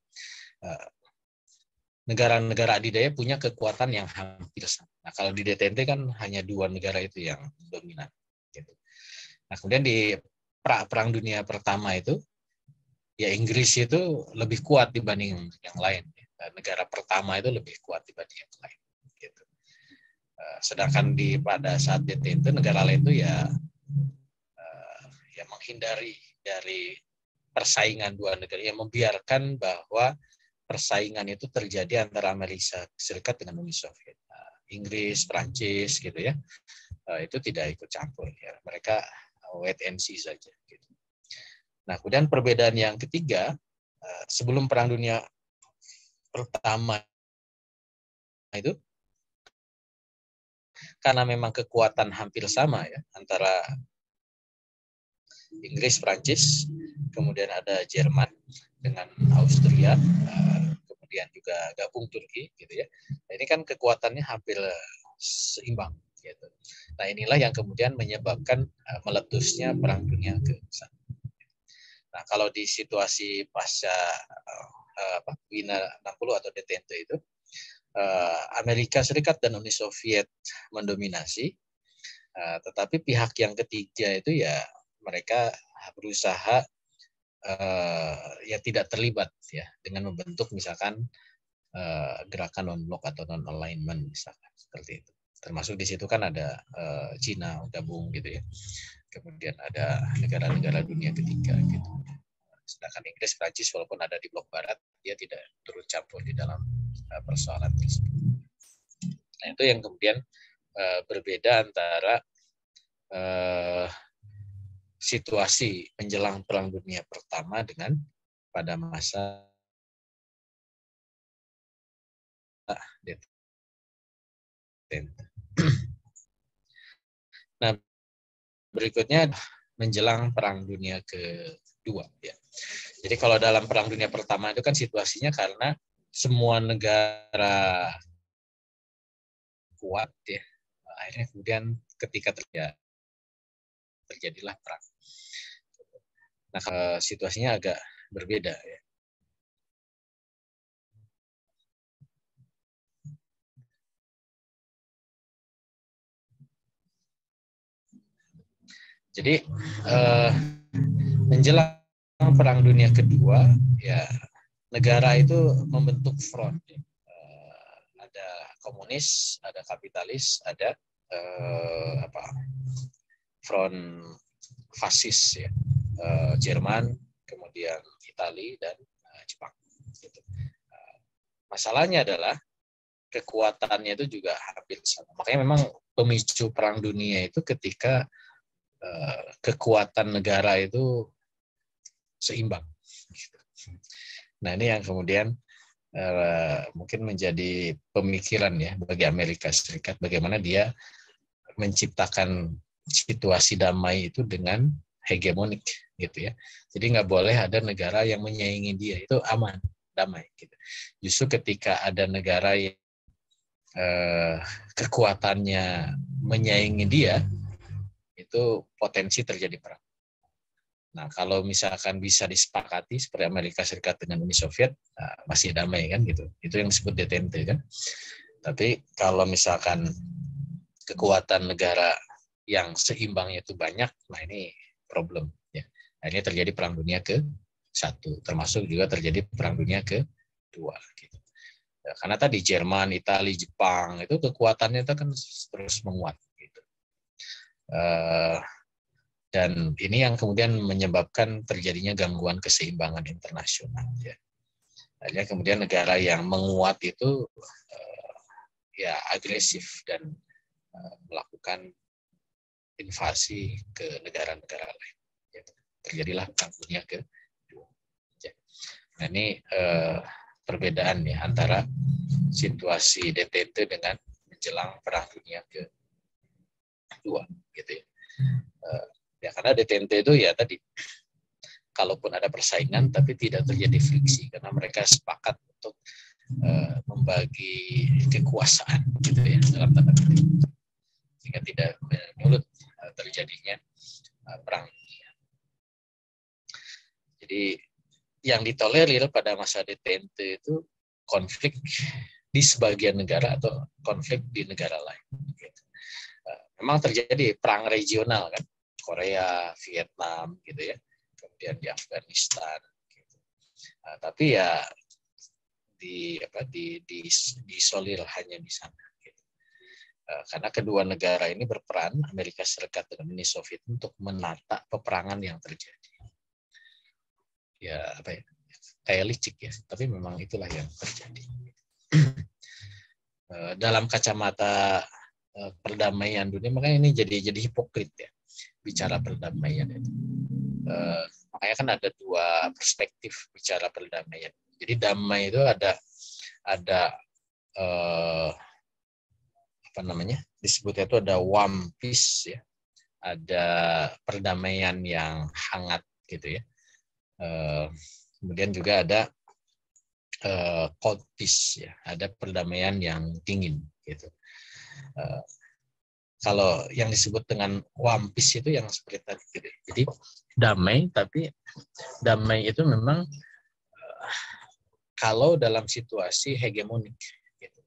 Negara-negara adidaya punya kekuatan yang hampir sama. Nah, kalau di detente kan hanya dua negara itu yang dominan. Gitu. Nah, kemudian di perang dunia pertama itu, ya Inggris itu lebih kuat dibanding yang lain. Negara pertama itu lebih kuat dibanding yang lain. Gitu. Sedangkan pada saat detente negara lain itu ya menghindari dari persaingan dua negara, yang membiarkan bahwa persaingan itu terjadi antara Amerika Serikat dengan Uni Soviet. Inggris, Prancis gitu ya, itu tidak ikut campur ya. Mereka wait and see saja. Gitu. Nah, kemudian perbedaan yang ketiga, sebelum Perang Dunia Pertama itu, karena memang kekuatan hampir sama ya antara Inggris, Prancis, kemudian ada Jerman dengan Austria, kemudian juga gabung Turki, gitu ya. Nah, ini kan kekuatannya hampir seimbang, gitu. Nah, inilah yang kemudian menyebabkan meletusnya Perang Dunia ke-1. Nah, kalau di situasi pasca Wina 60 atau detente itu, Amerika Serikat dan Uni Soviet mendominasi, tetapi pihak yang ketiga itu ya mereka berusaha ya tidak terlibat ya dengan membentuk misalkan gerakan non-blok atau non-alignment misalkan seperti itu. Termasuk di situ kan ada Cina gabung gitu ya. Kemudian ada negara-negara dunia ketiga gitu. Sedangkan Inggris, Prancis walaupun ada di blok barat, dia tidak turut campur di dalam persoalan tersebut. Nah, itu yang kemudian berbeda antara situasi menjelang Perang Dunia Pertama dengan pada masa detente. Nah, berikutnya menjelang Perang Dunia Kedua. Ya. Jadi kalau dalam Perang Dunia Pertama itu kan situasinya karena semua negara kuat ya, akhirnya kemudian ketika terjadilah perang. Nah, situasinya agak berbeda ya. Jadi menjelang Perang Dunia Kedua, ya negara itu membentuk front. Ya. Ada komunis, ada kapitalis, ada front fasis ya, Jerman, kemudian Italia dan Jepang. Gitu. Masalahnya adalah kekuatannya itu juga hampir sama. Makanya memang pemicu Perang Dunia itu ketika kekuatan negara itu seimbang. Nah ini yang kemudian mungkin menjadi pemikiran ya bagi Amerika Serikat bagaimana dia menciptakan situasi damai itu dengan hegemonik gitu ya. Jadi nggak boleh ada negara yang menyaingi dia, itu aman, damai gitu. Justru ketika ada negara yang kekuatannya menyaingi dia, itu potensi terjadi perang. Nah, kalau misalkan bisa disepakati seperti Amerika Serikat dengan Uni Soviet, masih damai kan gitu. Itu yang disebut detente kan. Tapi kalau misalkan kekuatan negara yang seimbangnya itu banyak, nah ini problem ya. Akhirnya terjadi Perang Dunia ke-1, termasuk juga terjadi Perang Dunia ke-2 gitu. Ya, karena tadi Jerman, Italia, Jepang itu kekuatannya itu kan terus menguat gitu. Dan ini yang kemudian menyebabkan terjadinya gangguan keseimbangan internasional. Ya. Akhirnya kemudian negara yang menguat itu ya agresif dan melakukan invasi ke negara-negara lain. Ya. Terjadilah Perang Dunia Kedua. Ya. Nah ini perbedaan ya antara situasi detente dengan menjelang Perang Dunia Kedua, gitu ya. Ya karena detente itu ya tadi, kalaupun ada persaingan tapi tidak terjadi friksi karena mereka sepakat untuk membagi kekuasaan gitu ya dalam tanda kutip sehingga tidak menyulut terjadinya perang dunia. Jadi yang ditolerir pada masa detente itu konflik di sebagian negara atau konflik di negara lain. Gitu. Memang terjadi perang regional kan, Korea, Vietnam gitu ya, kemudian di Afghanistan. Gitu. Nah, tapi ya diisolir hanya di sana. Gitu. Karena kedua negara ini berperan, Amerika Serikat dan Uni Soviet, untuk menata peperangan yang terjadi. Ya apa ya? Kayak licik ya, tapi memang itulah yang terjadi. Dalam kacamata perdamaian dunia, makanya ini jadi hipokrit ya bicara perdamaian itu. Makanya kan ada dua perspektif bicara perdamaian. Jadi damai itu ada apa namanya disebutnya itu ada warm peace ya, ada perdamaian yang hangat gitu ya. Kemudian juga ada cold peace ya, ada perdamaian yang dingin gitu. Kalau yang disebut dengan warm peace itu yang seperti tadi gitu. Jadi damai, tapi damai itu memang kalau dalam situasi hegemonik gitu.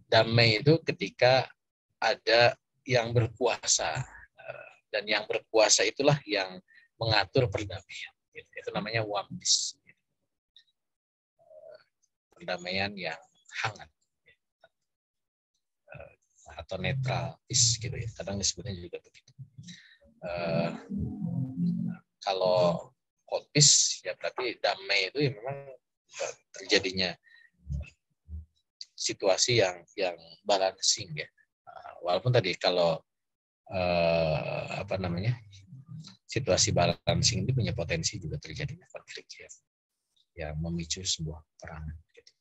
Damai itu ketika ada yang berkuasa, dan yang berkuasa itulah yang mengatur perdamaian. Itu namanya warm peace. Perdamaian yang hangat atau netral peace gitu ya. Kadang disebutnya juga begitu. Kalau cold peace ya berarti damai itu ya memang terjadinya situasi yang balancing ya. Walaupun tadi kalau situasi balancing ini punya potensi juga terjadinya konflik ya, yang memicu sebuah perang. Gitu.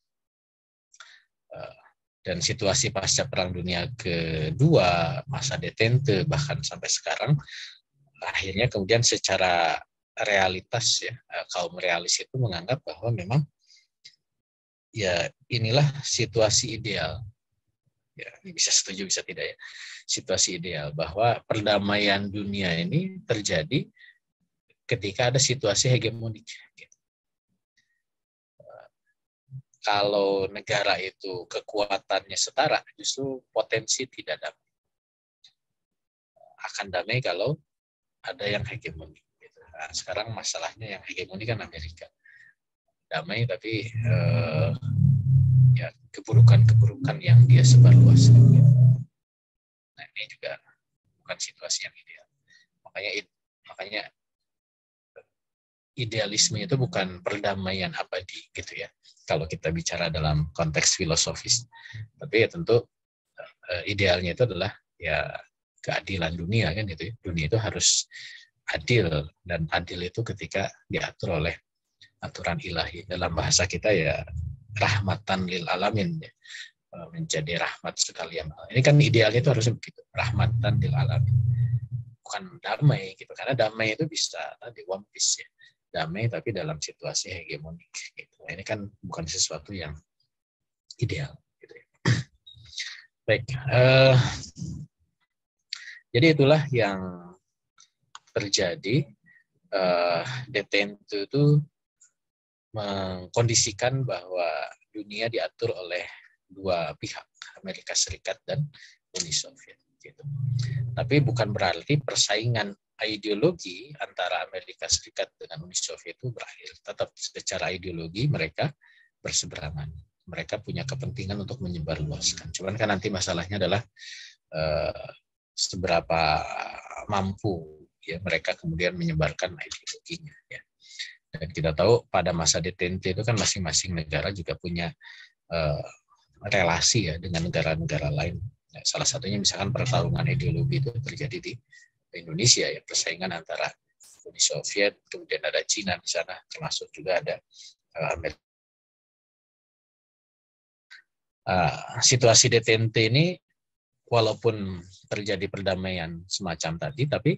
Dan situasi pasca Perang Dunia Kedua, masa detente bahkan sampai sekarang, akhirnya kemudian secara realitas ya, kaum realis itu menganggap bahwa memang ya inilah situasi ideal. Ya, ini bisa setuju bisa tidak ya. Situasi ideal bahwa perdamaian dunia ini terjadi ketika ada situasi hegemonik. Kalau negara itu kekuatannya setara, justru potensi tidak damai. Akan damai kalau ada yang hegemoni. Nah, sekarang masalahnya yang hegemoni kan Amerika. Damai tapi ya keburukan-keburukan yang dia sebarluaskan. Nah, ini juga bukan situasi yang ideal. Makanya idealisme itu bukan perdamaian abadi gitu ya. Kalau kita bicara dalam konteks filosofis. Tapi ya tentu idealnya itu adalah ya keadilan dunia kan gitu ya. Dunia itu harus adil, dan adil itu ketika diatur oleh aturan ilahi. Dalam bahasa kita ya rahmatan lil alamin ya. Menjadi rahmat sekalian. Ini kan idealnya itu harusnya begitu, rahmatan lil alamin. Bukan damai gitu, karena damai itu bisa di One Piece ya. Damai tapi dalam situasi hegemonik gitu. Ini kan bukan sesuatu yang ideal gitu ya. Baik, jadi itulah yang terjadi. Detente itu mengkondisikan bahwa dunia diatur oleh dua pihak, Amerika Serikat dan Uni Soviet. Gitu. Tapi bukan berarti persaingan ideologi antara Amerika Serikat dengan Uni Soviet itu berakhir. Tetap secara ideologi mereka berseberangan. Mereka punya kepentingan untuk menyebarluaskan. Cuman kan nanti masalahnya adalah seberapa mampu ya mereka kemudian menyebarkan ideologinya. Ya. Dan kita tahu pada masa detente itu kan masing-masing negara juga punya relasi ya dengan negara-negara lain. Salah satunya misalkan pertarungan ideologi itu terjadi di Indonesia ya, persaingan antara Uni Soviet, kemudian ada Cina di sana, termasuk juga ada Amerika. Situasi detente ini walaupun terjadi perdamaian semacam tadi, tapi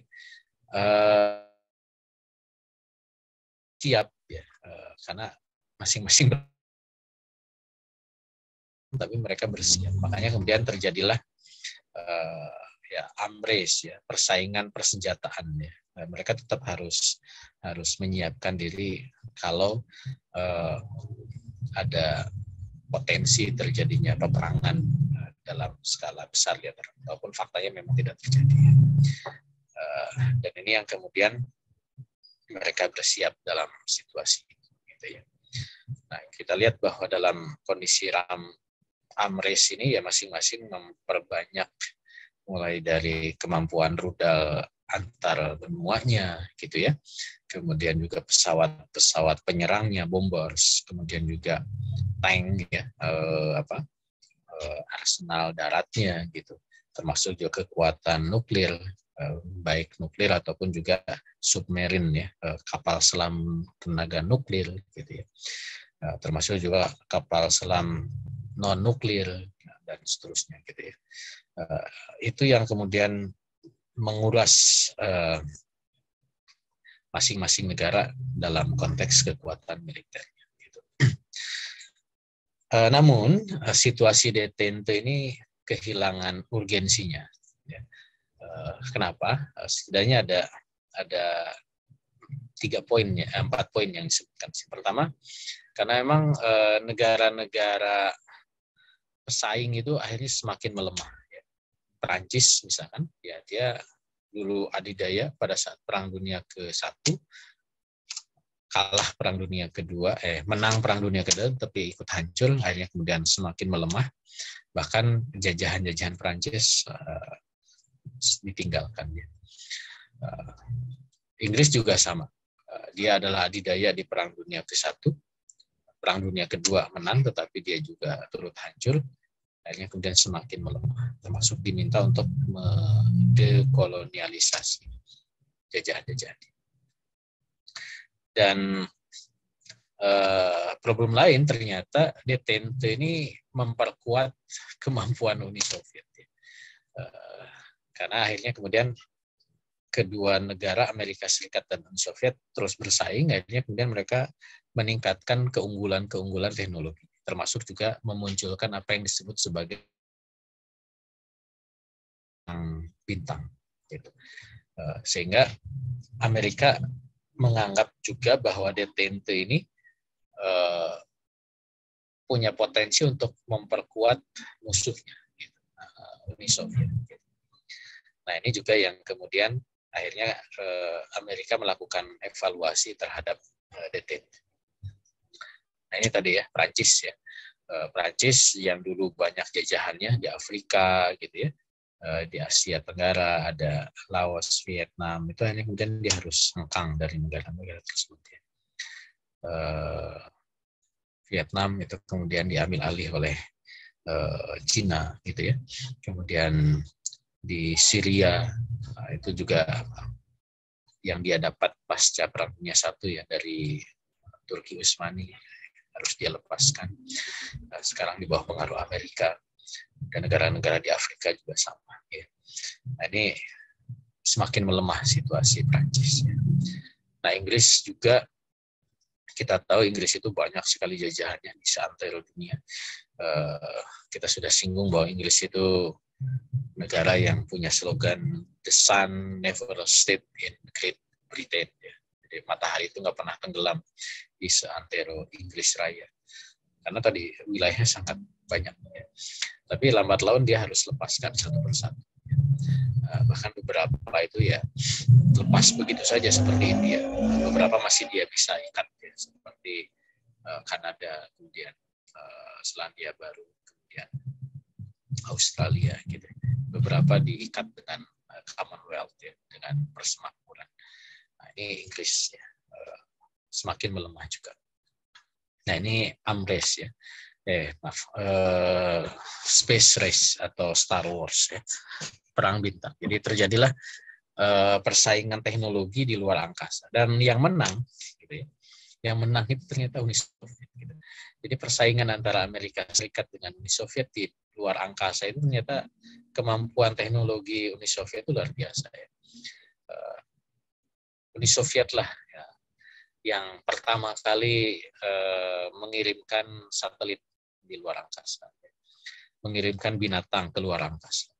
siap ya, karena masing-masing tapi mereka bersiap. Makanya kemudian terjadilah ya amres ya, persaingan persenjataan ya. Mereka tetap harus menyiapkan diri kalau ada potensi terjadinya peperangan dalam skala besar ya, walaupun faktanya memang tidak terjadi. Dan ini yang kemudian mereka bersiap dalam situasi itu gitu ya. Nah, kita lihat bahwa dalam kondisi amres ini ya masing-masing memperbanyak mulai dari kemampuan rudal antar benuanya gitu ya, kemudian juga pesawat penyerangnya, bombers, kemudian juga tank ya, arsenal daratnya gitu, termasuk juga kekuatan nuklir, baik nuklir ataupun juga submarin ya, kapal selam tenaga nuklir gitu ya, termasuk juga kapal selam non nuklir dan seterusnya gitu ya. Itu yang kemudian menguras masing-masing negara dalam konteks kekuatan militernya. Gitu. Namun situasi detente ini kehilangan urgensinya. Ya. Kenapa? Setidaknya ada 4 poin yang disebutkan. Pertama, karena memang negara-negara pesaing itu akhirnya semakin melemah. Ya. Perancis misalkan, ya dia dulu adidaya pada saat Perang Dunia ke-1, kalah Perang Dunia Kedua, menang Perang Dunia Kedua, tapi ikut hancur, akhirnya kemudian semakin melemah. Bahkan jajahan-jajahan Perancis ditinggalkan. Ya. Inggris juga sama. Dia adalah adidaya di Perang Dunia ke-1, Perang Dunia Kedua menang, tetapi dia juga turut hancur. Akhirnya kemudian semakin melemah, termasuk diminta untuk mendekolonialisasi jajahan-jajahan. Dan problem lain ternyata detente ini memperkuat kemampuan Uni Soviet. Karena akhirnya kemudian kedua negara Amerika Serikat dan Uni Soviet terus bersaing, akhirnya kemudian mereka meningkatkan keunggulan-keunggulan teknologi, termasuk juga memunculkan apa yang disebut sebagai bintang. Gitu. Sehingga Amerika menganggap juga bahwa detente ini punya potensi untuk memperkuat musuhnya, gitu, Uni Soviet. Gitu. Nah ini juga yang kemudian akhirnya Amerika melakukan evaluasi terhadap detente. Nah ini tadi ya, Prancis ya. Prancis yang dulu banyak jajahannya di Afrika gitu ya, di Asia Tenggara ada Laos, Vietnam, itu hanya kemudian dia harus hengkang dari negara-negara tersebut ya. Vietnam itu kemudian diambil alih oleh Cina gitu ya. Kemudian di Syria itu juga yang dia dapat pasca Perang Dunia I ya dari Turki Utsmani harus dia lepaskan. Sekarang di bawah pengaruh Amerika, dan negara-negara di Afrika juga sama. Ya. Nah ini semakin melemah situasi Prancis. Ya. Nah Inggris juga, kita tahu Inggris itu banyak sekali jajahannya di seantero dunia. Kita sudah singgung bahwa Inggris itu negara yang punya slogan "The sun never set in Great Britain". Ya. Jadi matahari itu nggak pernah tenggelam di seantero Inggris Raya. Karena tadi wilayahnya sangat banyak. Ya. Tapi lambat laun dia harus lepaskan satu persatu. Bahkan beberapa itu ya lepas begitu saja seperti India. Beberapa masih dia bisa ikat ya, seperti Kanada, kemudian Selandia Baru, kemudian Australia gitu. Beberapa diikat dengan Commonwealth ya, dengan persemakmuran. Nah, ini Inggris ya, semakin melemah juga. Nah ini AMRES ya, Space Race atau Star Wars ya, perang bintang. Jadi terjadilah persaingan teknologi di luar angkasa, dan yang menang, gitu ya, yang menang itu ternyata Uni Soviet. Gitu. Jadi persaingan antara Amerika Serikat dengan Uni Soviet di luar angkasa itu ternyata kemampuan teknologi Uni Soviet itu luar biasa. Ya. Uni Soviet lah ya, yang pertama kali mengirimkan satelit di luar angkasa, mengirimkan binatang ke luar angkasa,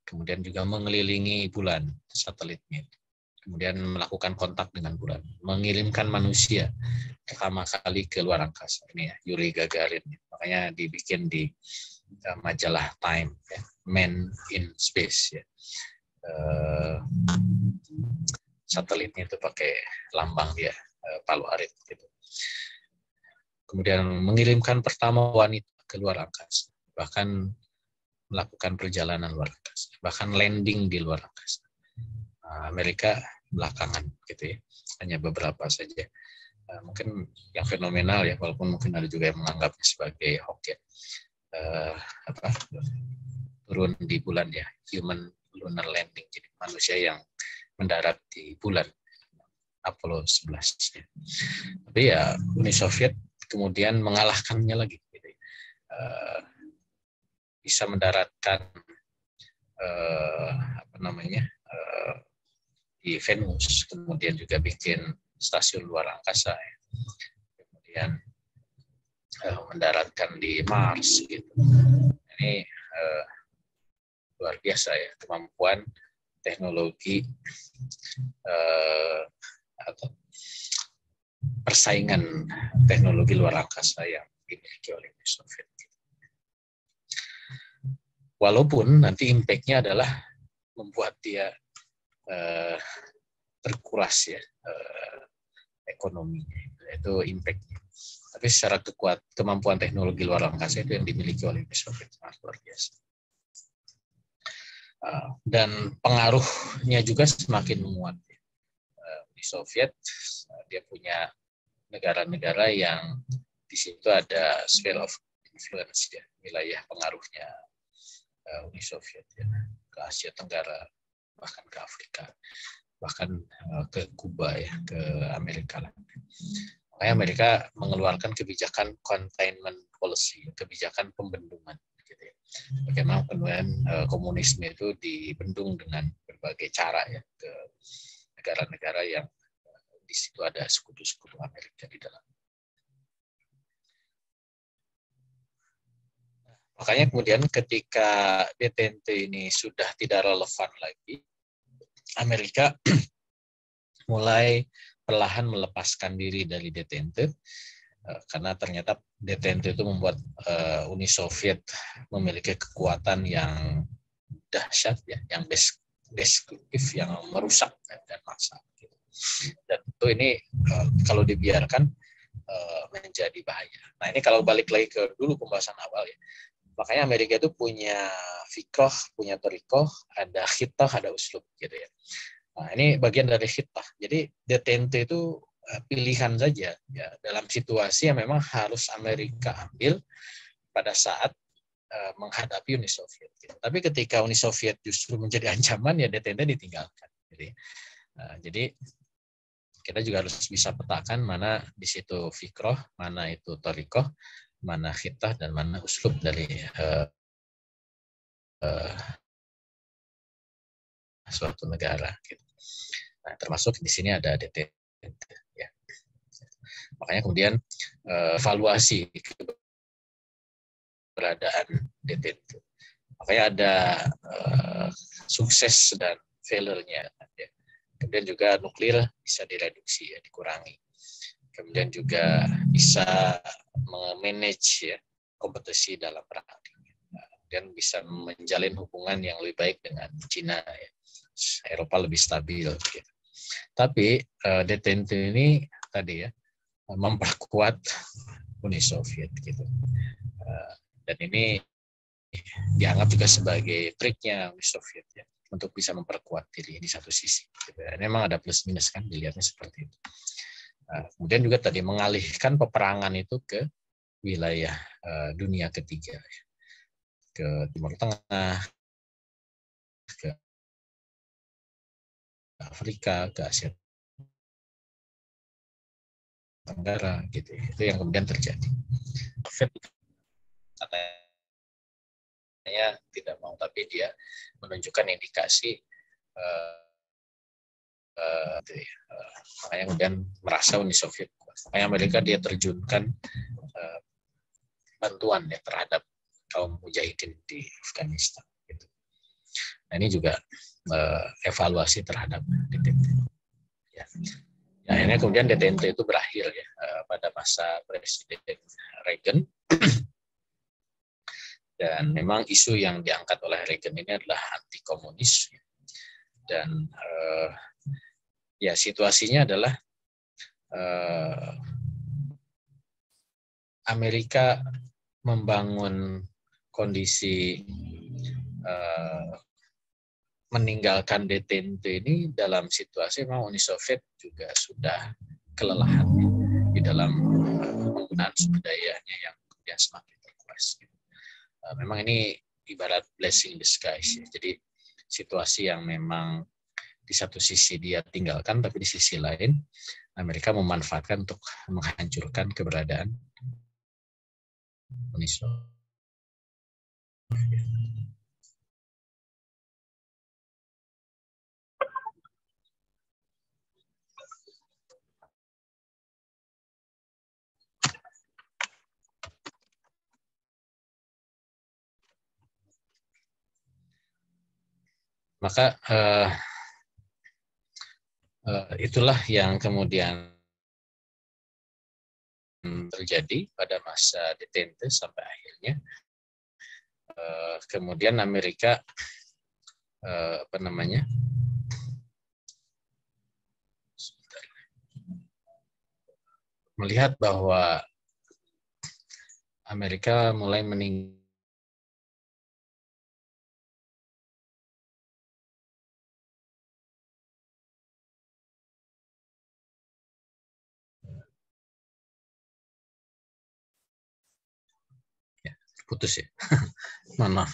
kemudian juga mengelilingi bulan satelitnya, kemudian melakukan kontak dengan bulan, mengirimkan manusia pertama kali ke luar angkasa. Ini ya, Yuri Gagarin, makanya dibikin di majalah Time, ya, Man in Space. Ya. Satelitnya itu pakai lambang dia, Palu Arit. Gitu. Kemudian mengirimkan pertama wanita ke luar angkasa, bahkan melakukan perjalanan luar angkasa, bahkan landing di luar angkasa. Amerika belakangan gitu ya, hanya beberapa saja. Mungkin yang fenomenal ya, walaupun mungkin ada juga yang menganggapnya sebagai hoax ya, turun di bulan ya, human lunar landing, jadi manusia yang mendarat di bulan, Apollo 11 ya. Tapi ya Uni Soviet kemudian mengalahkannya lagi gitu ya. Bisa mendaratkan di Venus, kemudian juga bikin stasiun luar angkasa, ya. Kemudian mendaratkan di Mars gitu. Ini luar biasa ya kemampuan teknologi atau persaingan teknologi luar angkasa yang dimiliki oleh Uni Soviet. Walaupun nanti impact-nya adalah membuat dia terkuras ya ekonominya, itu impact-nya. Tapi secara kemampuan teknologi luar angkasa itu yang dimiliki oleh Uni Soviet sangat luar biasa. Dan pengaruhnya juga semakin menguat. Uni Soviet dia punya negara-negara yang di situ ada sphere of influence ya, wilayah pengaruhnya Uni Soviet ya, ke Asia Tenggara, bahkan ke Afrika, bahkan ke Kuba ya, ke Amerika. Makanya Amerika mengeluarkan kebijakan containment policy, kebijakan pembendungan. Gitu ya. Bagaimana kemudian komunisme itu dibendung dengan berbagai cara ya ke negara-negara yang di situ ada sekutu-sekutu Amerika di dalam. Makanya kemudian ketika DTNT ini sudah tidak relevan lagi, Amerika mulai perlahan melepaskan diri dari DTNT karena ternyata DTNT itu membuat Uni Soviet memiliki kekuatan yang dahsyat ya, yang destruktif, yang merusak dan maksa. Dan itu ini kalau dibiarkan menjadi bahaya. Nah ini kalau balik lagi ke dulu pembahasan awal ya, makanya Amerika itu punya fikroh, punya torikoh, ada khitah, ada uslub gitu ya. Nah ini bagian dari khitah. Jadi DTNT itu pilihan saja ya dalam situasi yang memang harus Amerika ambil pada saat menghadapi Uni Soviet. Gitu. Tapi ketika Uni Soviet justru menjadi ancaman ya DTNT ditinggalkan. Jadi kita juga harus bisa petakan mana di situ fikroh, mana itu torikoh, mana khitah, dan mana uslub dari suatu negara. Gitu. Nah, termasuk di sini ada DTNT. Ya. Makanya kemudian evaluasi keberadaan DTNT. Makanya ada sukses dan failure-nya. Ya. Kemudian juga nuklir bisa direduksi, ya, dikurangi. Kemudian juga bisa memanage ya, kompetisi dalam perang. Dan bisa menjalin hubungan yang lebih baik dengan Cina. Ya. Eropa lebih stabil. Gitu. Tapi DTNT ini tadi ya memperkuat Uni Soviet. Gitu. Dan ini dianggap juga sebagai triknya Uni Soviet ya, untuk bisa memperkuat diri di satu sisi. Memang ada plus minus kan, dilihatnya seperti itu. Kemudian juga tadi mengalihkan peperangan itu ke wilayah dunia ketiga, ke Timur Tengah, ke Afrika, ke Asia Tenggara, gitu. Itu yang kemudian terjadi. Katanya tidak mau, tapi dia menunjukkan indikasi makanya kemudian merasa Uni Soviet. Makanya Amerika dia terjunkan bantuan ya terhadap kaum mujahidin di Afghanistan. Gitu. Nah ini juga evaluasi terhadap DTNT. Ya. Akhirnya kemudian DTNT itu berakhir ya pada masa Presiden Reagan. Dan memang isu yang diangkat oleh Reagan ini adalah anti komunis. Dan ya situasinya adalah Amerika membangun kondisi meninggalkan DTNT ini dalam situasi memang Uni Soviet juga sudah kelelahan di dalam penggunaan sumber dayanya yang kemudian semakin terkuras. Memang ini ibarat blessing in disguise. Ya. Jadi situasi yang memang di satu sisi dia tinggalkan, tapi di sisi lain Amerika memanfaatkan untuk menghancurkan keberadaan Uni Soviet. Maka itulah yang kemudian terjadi pada masa detente sampai akhirnya kemudian Amerika apa namanya melihat bahwa Amerika mulai meninggalkan putus ya. Maaf.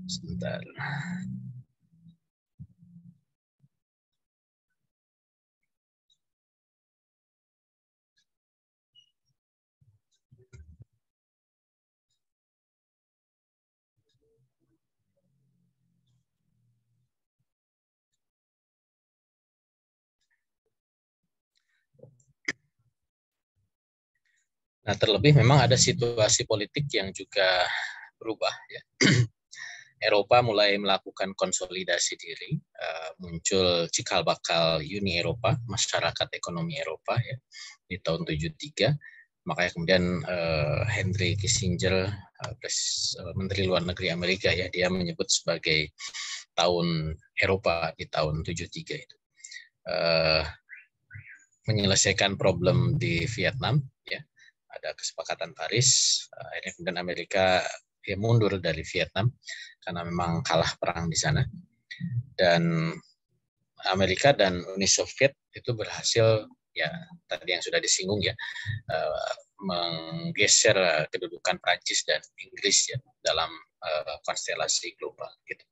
Sebentar. Nah, terlebih memang ada situasi politik yang juga berubah ya. Eropa mulai melakukan konsolidasi diri, muncul cikal bakal Uni Eropa, Masyarakat Ekonomi Eropa ya, di tahun 73. Makanya kemudian Henry Kissinger, Menteri Luar Negeri Amerika ya, dia menyebut sebagai tahun Eropa di tahun 73 itu. Menyelesaikan problem di Vietnam ya, ada kesepakatan Paris, akhirnya kemudian Amerika ya mundur dari Vietnam karena memang kalah perang di sana, dan Amerika dan Uni Soviet itu berhasil ya tadi yang sudah disinggung ya, menggeser kedudukan Prancis dan Inggris ya dalam konstelasi global gitu.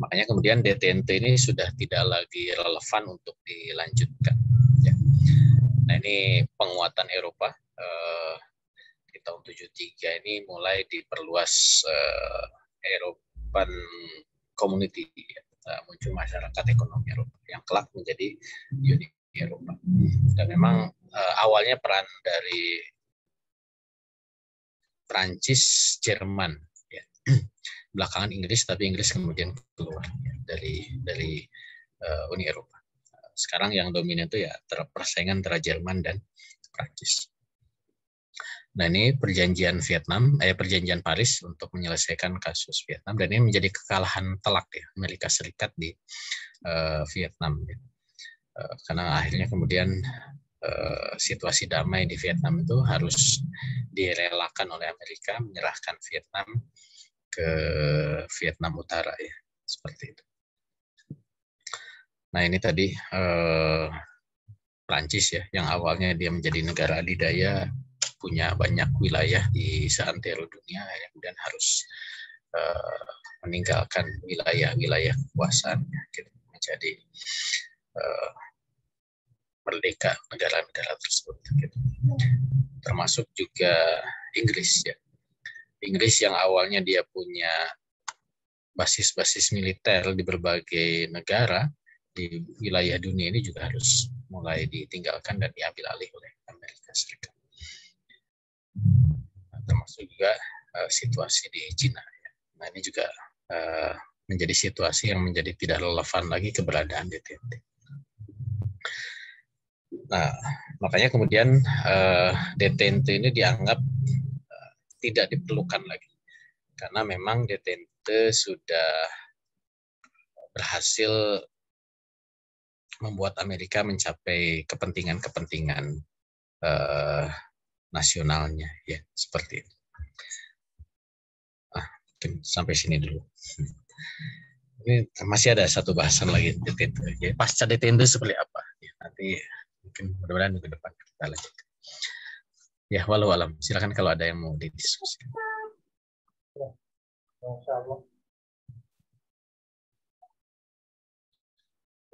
Makanya kemudian DTNT ini sudah tidak lagi relevan untuk dilanjutkan ya. Nah, ini penguatan Eropa di tahun 73 ini mulai diperluas European Community ya. Muncul masyarakat ekonomi Eropa yang kelak menjadi Uni Eropa. Dan memang awalnya peran dari Prancis, Jerman ya. Belakangan Inggris, tapi Inggris kemudian keluar ya, dari Uni Eropa. Sekarang yang dominan itu ya persaingan antara Jerman dan Prancis. Nah, ini perjanjian perjanjian Paris untuk menyelesaikan kasus Vietnam, dan ini menjadi kekalahan telak ya Amerika Serikat di Vietnam ya. Karena akhirnya kemudian situasi damai di Vietnam itu harus direlakan oleh Amerika, menyerahkan Vietnam ke Vietnam Utara ya, seperti itu. Nah, ini tadi Prancis ya, yang awalnya dia menjadi negara adidaya, punya banyak wilayah di seantero dunia, kemudian harus meninggalkan wilayah-wilayah kekuasaan gitu, menjadi merdeka negara-negara tersebut gitu. Termasuk juga Inggris ya. Inggris yang awalnya dia punya basis-basis militer di berbagai negara di wilayah dunia ini juga harus mulai ditinggalkan dan diambil alih oleh Amerika Serikat. Termasuk juga situasi di Cina. Nah, ini juga menjadi situasi yang menjadi tidak relevan lagi keberadaan DTT. Nah, makanya kemudian DTT ini dianggap tidak diperlukan lagi karena memang DTT sudah berhasil membuat Amerika mencapai kepentingan-kepentingan nasionalnya ya, seperti itu. Mungkin sampai sini dulu. Ini masih ada satu bahasan lagi DTT. Jadi pasca DTT seperti apa? Ya, nanti mungkin mudah-mudahan ke depan kita lanjutkan. Ya, walau alam. Silakan kalau ada yang mau didiskusikan.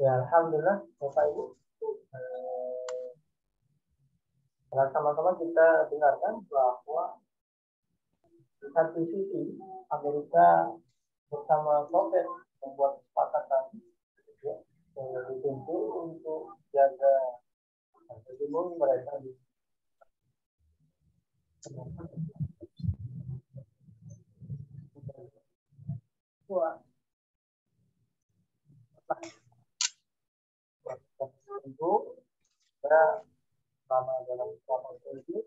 Ya, alhamdulillah, Bapak Ibu. Sama-sama kita dengarkan bahwa di satu sisi Amerika bersama Soviet membuat kesepakatan ya, ditentu untuk jaga hegemoni mereka di Tentu kita selama dalam proses ini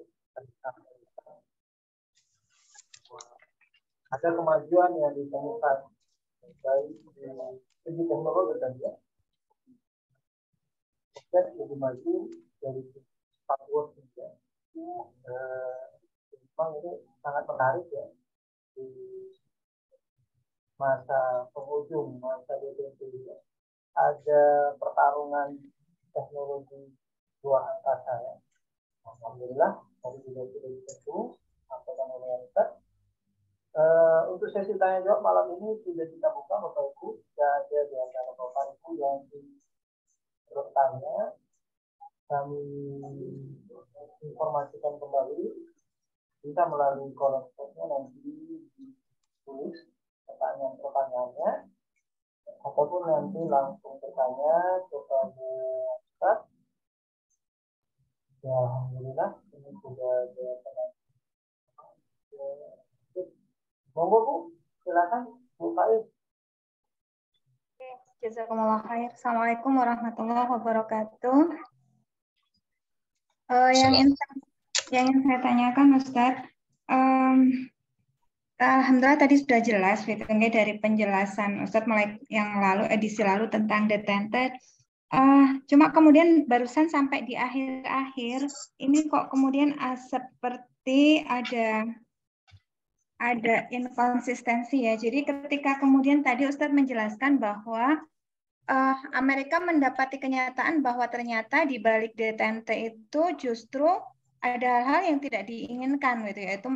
ada kemajuan yang ditemukan baik di segi teknologi dan ya lebih maju dari Papua juga. Memang ini sangat menarik ya di masa penghujung masa DTT ya. Ada pertarungan teknologi dua angkasa ya. Alhamdulillah tadi juga sudah disentuh sampaikan oleh Ustaz. Untuk sesi tanya jawab malam ini sudah kita buka Bapak Ibu. Jika ada di antara Bapak Ibu yang bertanya, kami informasikan kembali bisa melalui kolom chatnya nanti ditulis pertanyaan-pertanyaannya ataupun nanti langsung bertanya kepada Ustaz. Ya, alhamdulillah ini sudah ada pertanyaan. Monggo Bu, silakan Bu Faiz. Jazakumullah khair. Assalamualaikum warahmatullahi wabarakatuh. Yang ingin saya tanyakan Ustadz, alhamdulillah tadi sudah jelas dari penjelasan Ustadz mulai yang lalu edisi lalu tentang detented. Cuma kemudian barusan sampai di akhir-akhir ini kok kemudian seperti ada inkonsistensi ya. Jadi ketika kemudian tadi Ustadz menjelaskan bahwa Amerika mendapati kenyataan bahwa ternyata di balik detente itu justru ada hal-hal yang tidak diinginkan gitu, yaitu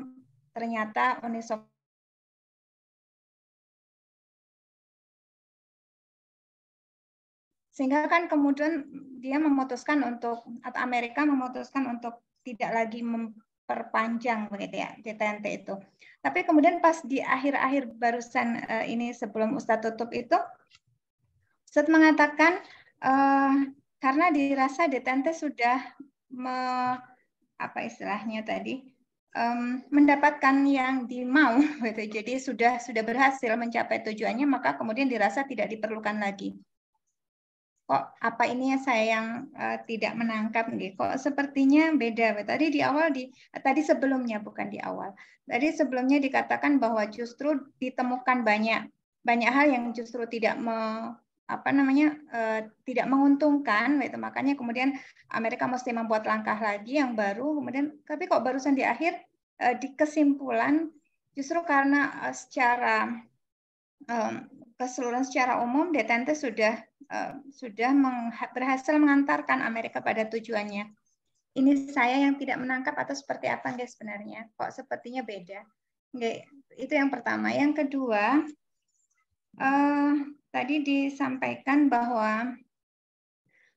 ternyata Uni Soviet sehingga kan kemudian dia memutuskan untuk atau Amerika memutuskan untuk tidak lagi memperpanjang begitu ya detente itu. Tapi kemudian pas di akhir-akhir barusan ini sebelum Ustadz tutup itu Ustadz mengatakan karena dirasa detente sudah apa istilahnya tadi mendapatkan yang dimau, gitu. Jadi sudah berhasil mencapai tujuannya, maka kemudian dirasa tidak diperlukan lagi. Kok apa ini ya saya yang tidak menangkap nih? Kok sepertinya beda. Tadi di awal tadi sebelumnya bukan di awal. Tadi sebelumnya dikatakan bahwa justru ditemukan banyak hal yang justru tidak tidak menguntungkan, gitu. Makanya kemudian Amerika mesti membuat langkah lagi yang baru. Kemudian, tapi kok barusan di akhir di kesimpulan justru karena secara keseluruhan secara umum detente sudah berhasil mengantarkan Amerika pada tujuannya. Ini saya yang tidak menangkap atau seperti apa guys sebenarnya? Kok sepertinya beda? Nggak, itu yang pertama. Yang kedua. Tadi disampaikan bahwa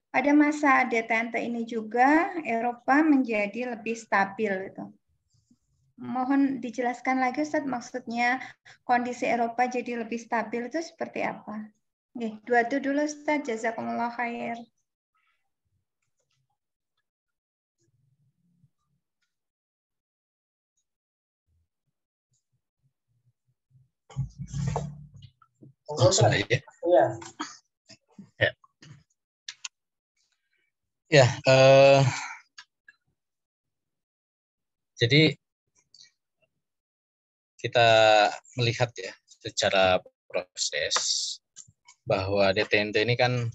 pada masa detente ini juga Eropa menjadi lebih stabil. Gitu. Mohon dijelaskan lagi Ustaz, maksudnya kondisi Eropa jadi lebih stabil itu seperti apa? Oke, dua itu dulu Ustaz, jazakumullah khair. Sudah ya? Iya. Ya, jadi kita melihat ya secara proses bahwa detente ini kan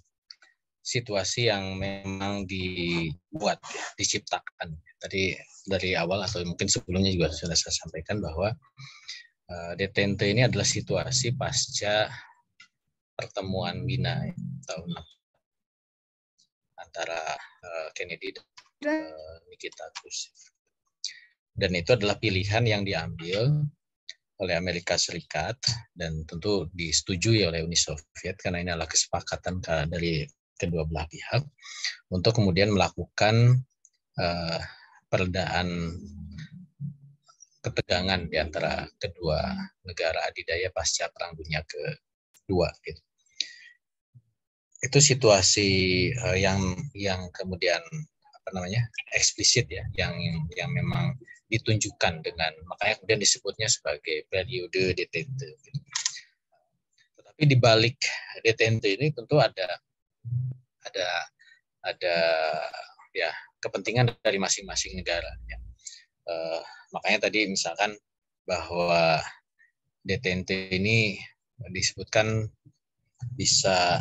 situasi yang memang dibuat, diciptakan. Tadi dari awal atau mungkin sebelumnya juga sudah saya sampaikan bahwa detente ini adalah situasi pasca pertemuan Wina tahun antara Kennedy dan Nikita Khrushchev. Dan itu adalah pilihan yang diambil oleh Amerika Serikat dan tentu disetujui oleh Uni Soviet karena ini adalah kesepakatan dari kedua belah pihak untuk kemudian melakukan peredaan ketegangan di antara kedua negara adidaya pasca Perang Dunia Kedua. Gitu. Itu situasi yang kemudian eksplisit ya, yang memang ditunjukkan dengan makanya kemudian disebutnya sebagai periode detente. Tapi di balik detente ini tentu ada ya kepentingan dari masing-masing negara. Ya. Makanya tadi misalkan bahwa detente ini disebutkan bisa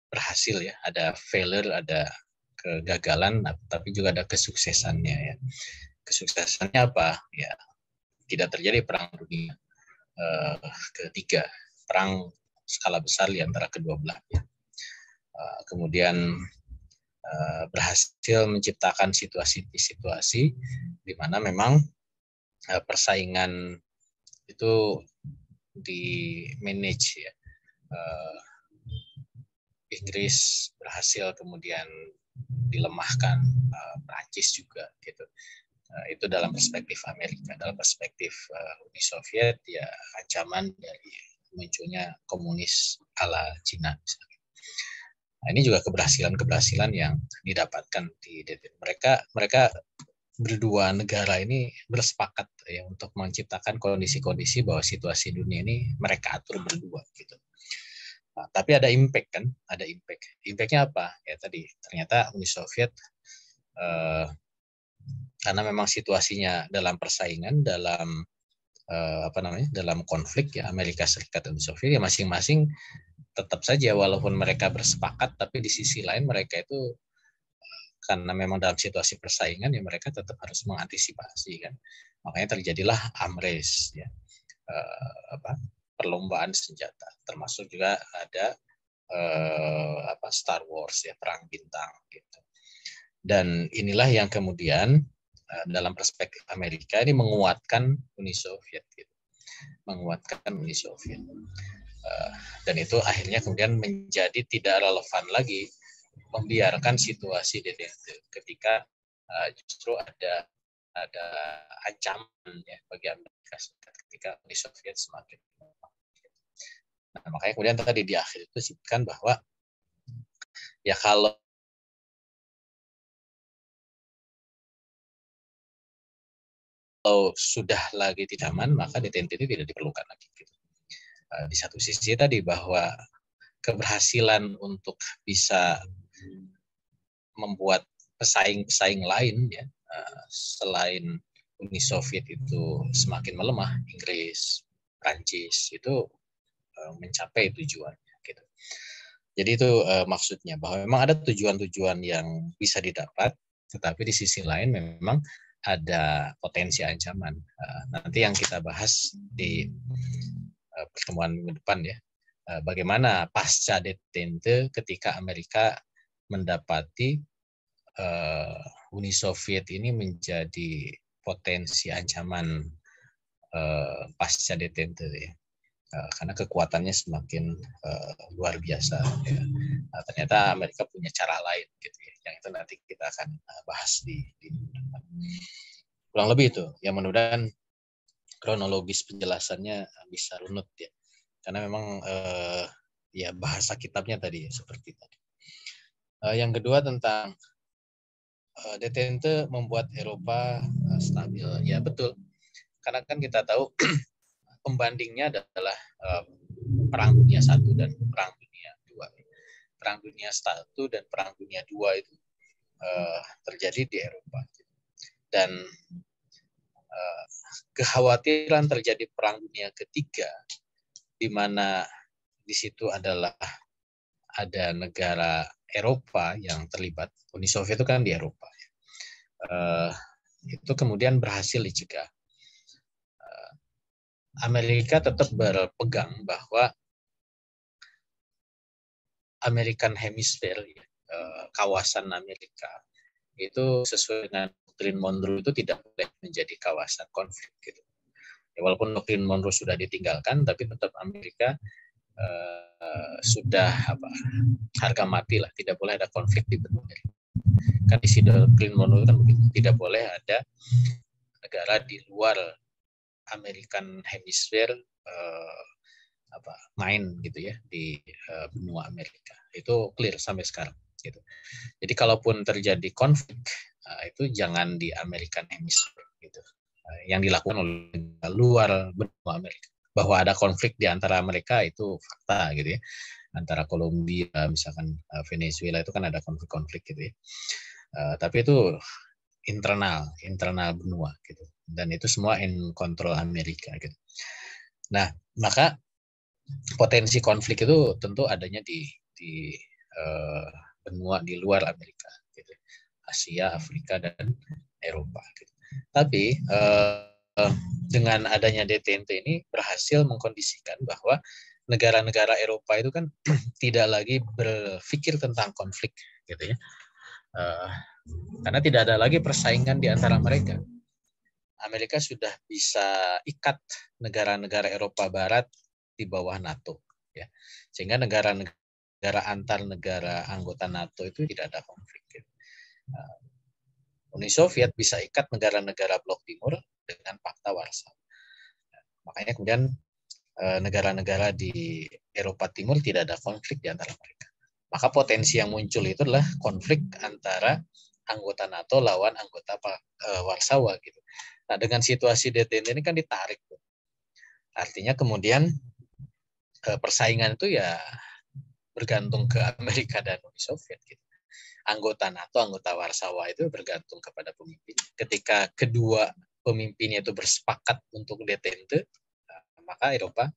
berhasil ya, ada failure, ada kegagalan, tapi juga ada kesuksesannya ya. Kesuksesannya apa? Ya tidak terjadi perang dunia ketiga, perang skala besar di antara kedua belah. Ya. Kemudian berhasil menciptakan situasi di mana memang persaingan itu di manage ya. Inggris berhasil kemudian dilemahkan, Prancis juga gitu. Itu dalam perspektif Amerika. Dalam perspektif Uni Soviet ya ancaman dari munculnya komunis ala Cina misalnya. Nah, ini juga keberhasilan yang didapatkan di mereka berdua negara ini bersepakat ya untuk menciptakan kondisi-kondisi bahwa situasi dunia ini mereka atur berdua gitu. Nah, tapi ada impact kan, ada impact. Impactnya apa? Ya tadi ternyata Uni Soviet karena memang situasinya dalam persaingan, dalam dalam konflik ya Amerika Serikat dan Uni Soviet ya masing-masing tetap saja walaupun mereka bersepakat, tapi di sisi lain mereka itu karena memang dalam situasi persaingan ya mereka tetap harus mengantisipasi kan. Makanya terjadilah AMRES ya. Perlombaan senjata, termasuk juga ada Star Wars ya, perang bintang gitu. Dan inilah yang kemudian dalam perspektif Amerika ini menguatkan Uni Soviet gitu. Menguatkan Uni Soviet. Dan itu akhirnya kemudian menjadi tidak relevan lagi membiarkan situasi detente ketika justru ada ancaman ya bagi Amerika Serikat ketika Uni Soviet semakin. Nah, makanya kemudian tadi di akhir itu disebutkan bahwa ya kalau sudah lagi tidak aman maka detente itu tidak diperlukan lagi. Gitu. Di satu sisi tadi bahwa keberhasilan untuk bisa membuat pesaing-pesaing lain ya selain Uni Soviet itu semakin melemah, Inggris, Prancis itu mencapai tujuannya gitu. Jadi itu maksudnya bahwa memang ada tujuan-tujuan yang bisa didapat, tetapi di sisi lain memang ada potensi ancaman. Nanti yang kita bahas di pertemuan minggu depan ya, bagaimana pasca detente ketika Amerika mendapati Uni Soviet ini menjadi potensi ancaman pasca detente ya. Karena kekuatannya semakin luar biasa ya. Ternyata Amerika punya cara lain gitu ya, yang itu nanti kita akan bahas di depan. Kurang lebih itu yang mudah-mudahan kronologis penjelasannya bisa runut ya, karena memang ya bahasa kitabnya tadi ya, seperti tadi. Yang kedua tentang detente membuat Eropa stabil, ya betul, karena kan kita tahu pembandingnya adalah Perang Dunia I dan Perang Dunia II. Perang Dunia I dan Perang Dunia II itu terjadi di Eropa. Dan kekhawatiran terjadi Perang Dunia ketiga, di mana di situ adalah ada negara Eropa yang terlibat. Uni Soviet itu kan di Eropa. Itu kemudian berhasil dicegah. Amerika tetap berpegang bahwa American Hemisphere, kawasan Amerika, itu sesuai dengan doktrin Monroe itu tidak boleh menjadi kawasan konflik. Gitu. Ya, walaupun doktrin Monroe sudah ditinggalkan, tapi tetap Amerika sudah harga mati lah, tidak boleh ada konflik di benua Amerika. Kan isi doktrin Monroe kan begitu, tidak boleh ada negara di luar American Hemisphere main gitu ya di benua Amerika. Itu clear sampai sekarang gitu. Jadi kalaupun terjadi konflik itu jangan di American Hemisphere gitu. yang dilakukan oleh luar benua Amerika. Bahwa ada konflik di antara mereka itu fakta gitu ya. Antara Kolombia, misalkan Venezuela itu kan ada konflik-konflik gitu ya. Tapi itu internal benua gitu. Dan itu semua in control Amerika gitu. Nah, maka potensi konflik itu tentu adanya di benua di luar Amerika gitu. Asia, Afrika dan Eropa gitu. Tapi dengan adanya DTNT ini berhasil mengkondisikan bahwa negara-negara Eropa itu kan tidak lagi berpikir tentang konflik gitu ya, karena tidak ada lagi persaingan di antara mereka. Amerika sudah bisa ikat negara-negara Eropa Barat di bawah NATO ya, sehingga negara-negara antar negara anggota NATO itu tidak ada konflik gitu. Uni Soviet bisa ikat negara-negara Blok Timur dengan Fakta Warsawa. Makanya kemudian negara-negara di Eropa Timur tidak ada konflik di antara mereka. Maka potensi yang muncul itu adalah konflik antara anggota NATO lawan anggota Warsawa gitu. Nah, dengan situasi DTNT ini kan ditarik. Artinya kemudian persaingan itu ya bergantung ke Amerika dan Uni Soviet gitu. Anggota NATO, anggota Warsawa itu bergantung kepada pemimpin. Ketika kedua pemimpinnya itu bersepakat untuk DTNT, maka Eropa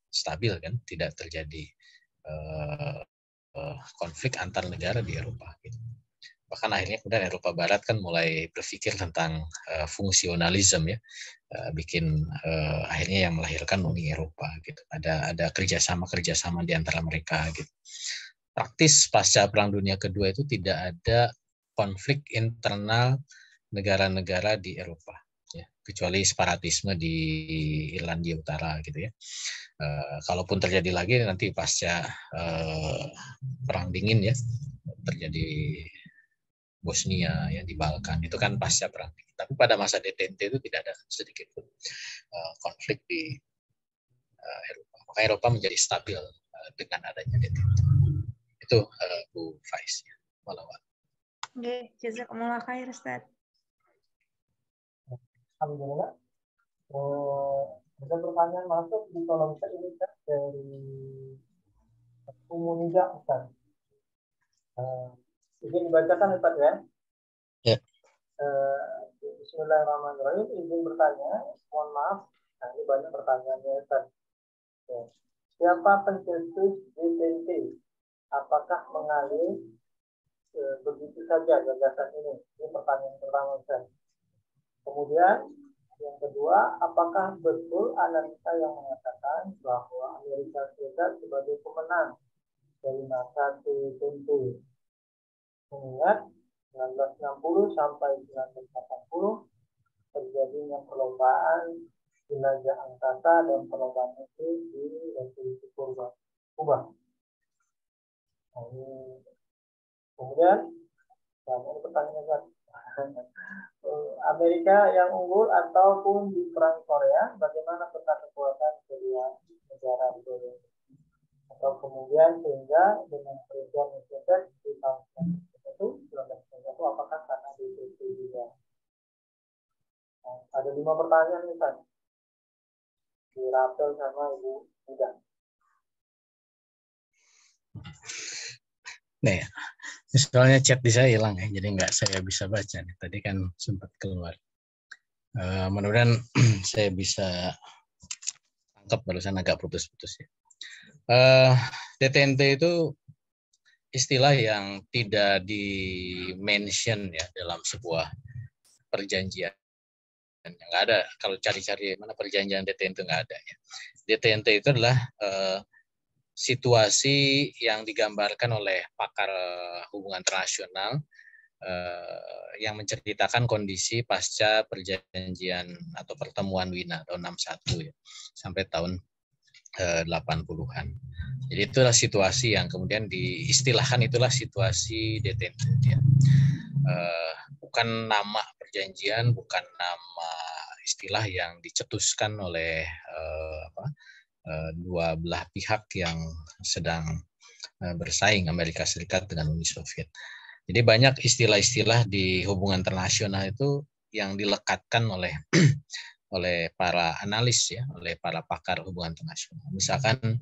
stabil kan, tidak terjadi konflik antar negara di Eropa. Gitu. Bahkan akhirnya kemudian Eropa Barat kan mulai berpikir tentang fungsionalisme ya, bikin akhirnya yang melahirkan Uni Eropa gitu. Ada kerjasama di antara mereka gitu. Praktis pasca Perang Dunia Kedua itu tidak ada konflik internal negara-negara di Eropa, ya, kecuali separatisme di Irlandia Utara gitu ya. Kalaupun terjadi lagi nanti pasca Perang Dingin ya, terjadi Bosnia ya di Balkan itu kan pasca Perang Dingin. Tapi pada masa DTNT itu tidak ada sedikit pun konflik di Eropa. Maka Eropa menjadi stabil dengan adanya DTNT. Itu Bu Faiz ya, Malawat. Oke, jazakumullah khair Ustaz. Alhamdulillah. Ada pertanyaan masuk di kolom chat ini Ustaz, dari Umunida Ustaz. Izin dibacakan Ustaz ya. Ya. Bismillahirrahmanirrahim. Izin bertanya, mohon maaf. Nah, ini banyak pertanyaannya Ustaz. Ya. Siapa pencetus DTNT? Apakah mengalir begitu saja gagasan ini? Ini pertanyaan pertama Ustaz. Kemudian yang kedua, apakah betul analisa yang mengatakan bahwa Amerika Serikat sebagai pemenang dari masa DTNT? Mengingat 1960 sampai 1980 terjadinya perlombaan jelajah angkasa dan perlombaan itu di Republik Kuba. Kemudian, ini pertanyaan Amerika yang unggul ataupun di perang Korea, bagaimana peta kekuatan kedua negara itu? Atau kemudian sehingga dengan perjuangan Soviet di tahun 1991, apakah karena DTNT juga? Nah, ada 5 pertanyaan nih Pak. Dirapel sama Ibu Ida. Nah ya, soalnya chat di saya hilang ya, jadi nggak saya bisa baca nih. Tadi kan sempat keluar. Mudah-mudahan saya bisa tangkap, barusan agak putus-putus ya. DTNT itu istilah yang tidak di-mention ya dalam sebuah perjanjian. Nggak ada, kalau cari-cari mana perjanjian DTNT nggak ada ya. DTNT itu adalah situasi yang digambarkan oleh pakar hubungan internasional yang menceritakan kondisi pasca perjanjian atau pertemuan Wina tahun 61 ya, sampai tahun 80-an. Jadi itulah situasi yang kemudian diistilahkan, itulah situasi DTNT ya. Bukan nama perjanjian, bukan nama istilah yang dicetuskan oleh dua belah pihak yang sedang bersaing, Amerika Serikat dengan Uni Soviet. Jadi banyak istilah-istilah di hubungan internasional itu yang dilekatkan oleh oleh para analis ya, oleh para pakar hubungan internasional. Misalkan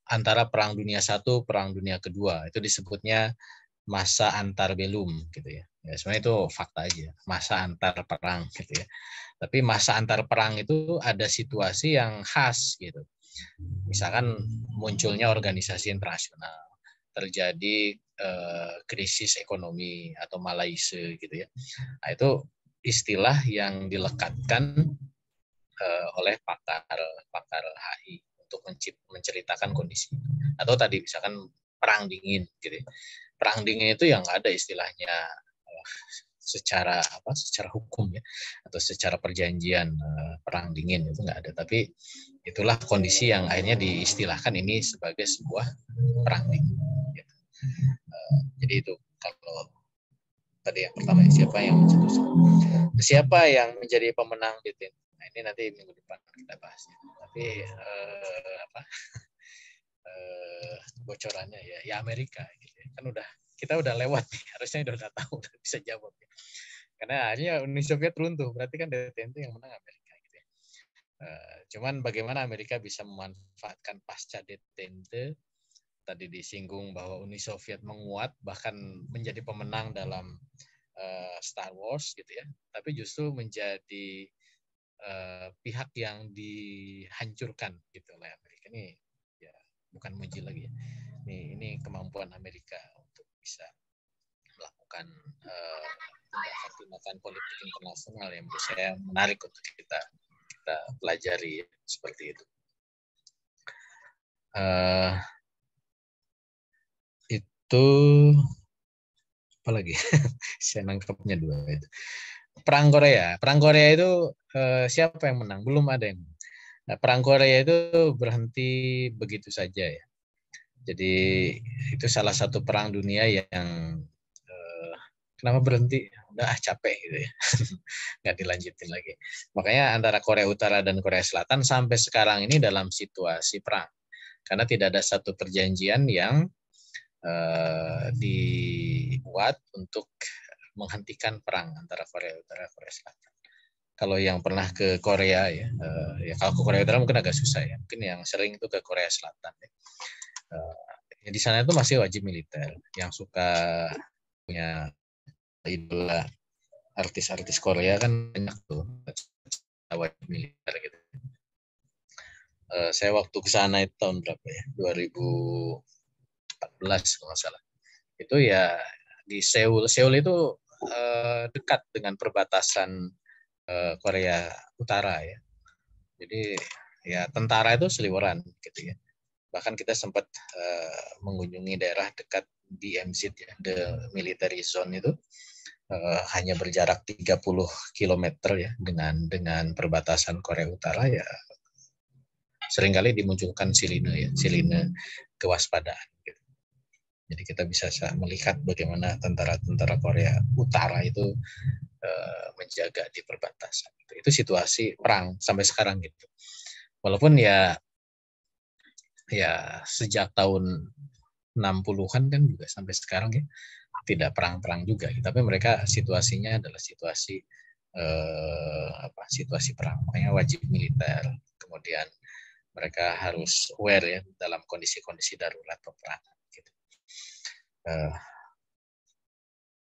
antara Perang Dunia I, Perang Dunia Kedua itu disebutnya masa antarbelum gitu ya. Ya sebenarnya itu fakta aja, masa antar perang gitu ya. Tapi masa antar perang itu ada situasi yang khas gitu. Misalkan munculnya organisasi internasional, terjadi krisis ekonomi atau malaise gitu ya. Nah, itu istilah yang dilekatkan oleh pakar HI untuk menceritakan kondisi. Atau tadi misalkan perang dingin gitu ya. Perang dingin itu yang ada istilahnya secara hukum ya, atau secara perjanjian perang dingin itu nggak ada, tapi itulah kondisi yang akhirnya diistilahkan ini sebagai sebuah perang dingin gitu. Jadi itu kalau tadi yang pertama, siapa yang menjadi pemenang gitu. Nah, ini nanti minggu depan kita bahas ya. Tapi bocorannya ya Amerika gitu ya. Kan kita udah lewat nih, harusnya udah tahu, udah bisa jawab ya. Karena akhirnya Uni Soviet runtuh, berarti kan DTNT yang menang Amerika gitu ya. Cuman bagaimana Amerika bisa memanfaatkan pasca DTNT, tadi disinggung bahwa Uni Soviet menguat bahkan menjadi pemenang dalam Star Wars gitu ya, tapi justru menjadi pihak yang dihancurkan gitu oleh Amerika. Ini ya bukan muji lagi ya. Ini kemampuan Amerika untuk bisa melakukan tindakan politik internasional yang menurut saya menarik untuk kita pelajari ya, seperti itu. Itu apa lagi? Saya nangkepnya dua itu. Perang Korea itu siapa yang menang? Belum ada yang. Nah, Perang Korea itu berhenti begitu saja ya. Jadi itu salah satu perang dunia yang kenapa berhenti? Udah capek gitu ya. Nggak dilanjutin lagi. Makanya antara Korea Utara dan Korea Selatan sampai sekarang ini dalam situasi perang. Karena tidak ada satu perjanjian yang dibuat untuk menghentikan perang antara Korea Utara dan Korea Selatan. Kalau yang pernah ke Korea ya kalau ke Korea Utara mungkin agak susah ya. Mungkin yang sering itu ke Korea Selatan ya. Di sana itu masih wajib militer. Yang suka punya idola artis-artis Korea kan banyak tuh wajib militer gitu. Saya waktu ke sana itu tahun berapa ya? 2014 kalau nggak salah. Itu ya di Seoul. Seoul itu dekat dengan perbatasan Korea Utara ya. Jadi ya tentara itu seliweran gitu ya. Bahkan kita sempat mengunjungi daerah dekat DMZ ya, the military zone itu hanya berjarak 30 km ya dengan perbatasan Korea Utara ya. Seringkali dimunculkan sirine kewaspadaan gitu. Jadi kita bisa melihat bagaimana tentara-tentara Korea Utara itu menjaga di perbatasan. Itu situasi perang sampai sekarang gitu. Walaupun ya sejak tahun 60-an kan juga sampai sekarang ya tidak perang-perang juga. Tapi mereka situasinya adalah situasi situasi perang. Makanya wajib militer. Kemudian mereka harus aware ya dalam kondisi-kondisi darurat peperangan. Gitu.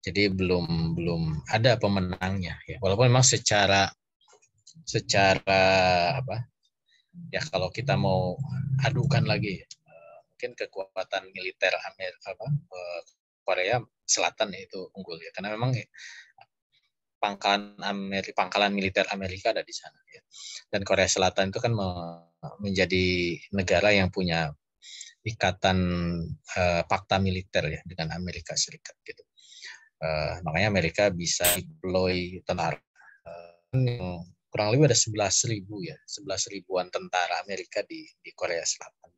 Jadi belum ada pemenangnya ya. Walaupun memang secara ya kalau kita mau adukan lagi mungkin kekuatan militer Korea Selatan ya, itu unggul ya karena memang pangkalan militer Amerika ada di sana ya. Dan Korea Selatan itu kan menjadi negara yang punya ikatan fakta militer ya dengan Amerika Serikat gitu. Makanya Amerika bisa deploy tentara yang kurang lebih ada 11.000 ya, 11.000-an tentara Amerika di Korea Selatan.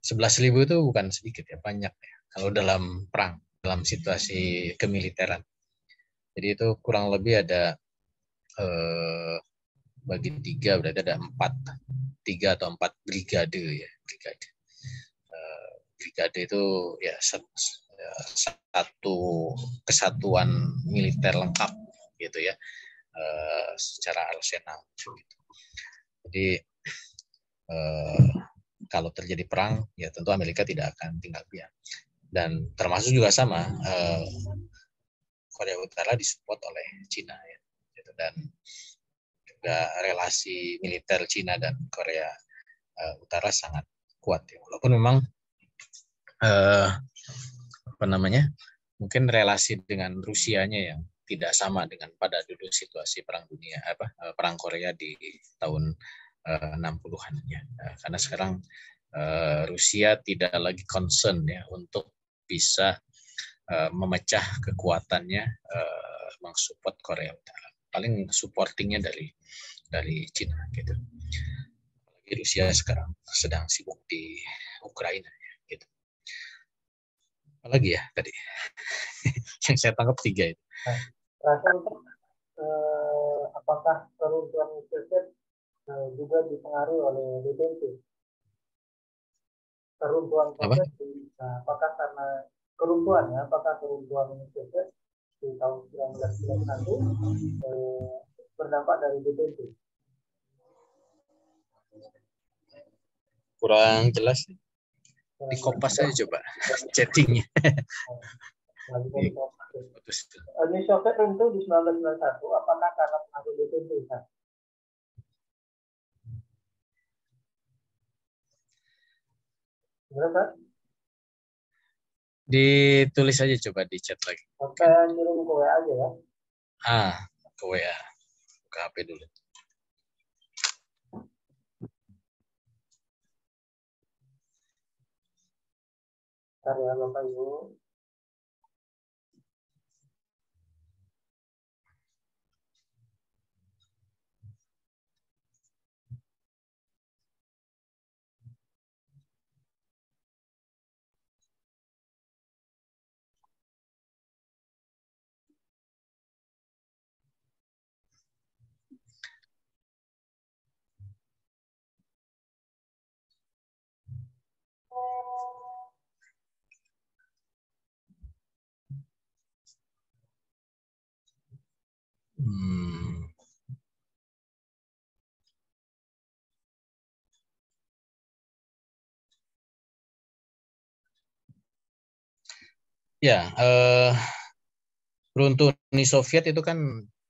11.000 itu bukan sedikit ya, banyak ya. Kalau dalam perang, dalam situasi kemiliteran. Jadi itu kurang lebih ada bagi 3 berarti ada 3 atau 4 brigade ya, brigade. Brigade itu ya satu kesatuan militer lengkap gitu ya, secara arsenal. Gitu. Jadi kalau terjadi perang, ya tentu Amerika tidak akan tinggal diam. Dan termasuk juga sama, Korea Utara disupport oleh Cina, ya. Gitu. Dan juga relasi militer Cina dan Korea Utara sangat kuat, ya. Walaupun memang mungkin relasi dengan Rusianya yang tidak sama dengan pada dulu situasi perang dunia perang Korea di tahun 60-an ya. Karena sekarang Rusia tidak lagi concern ya untuk bisa memecah kekuatannya mensupport Korea Utara. Paling supportingnya dari Cina gitu. Apalagi Rusia sekarang sedang sibuk di Ukraina gitu. Apalagi ya tadi yang saya tangkap 3 itu. Rasa untuk apakah keruntuhan Soviet juga dipengaruhi oleh DTT? Keruntuhan Soviet, apakah karena keruntuhan ya? Apakah keruntuhan Soviet di tahun 1991 berdampak dari DTT? Kurang jelas. Di Kompas saya coba chattingnya. Uni Soviet runtuh di 1991, apakah karena pengaruh DTT? Gimana, Pak? Ditulis aja coba di chat lagi. Oke, kirim ke WA aja ya. Ke WA. Ke HP dulu. Bentar ya Bapak Ibu. Ya, runtuh Uni Soviet itu kan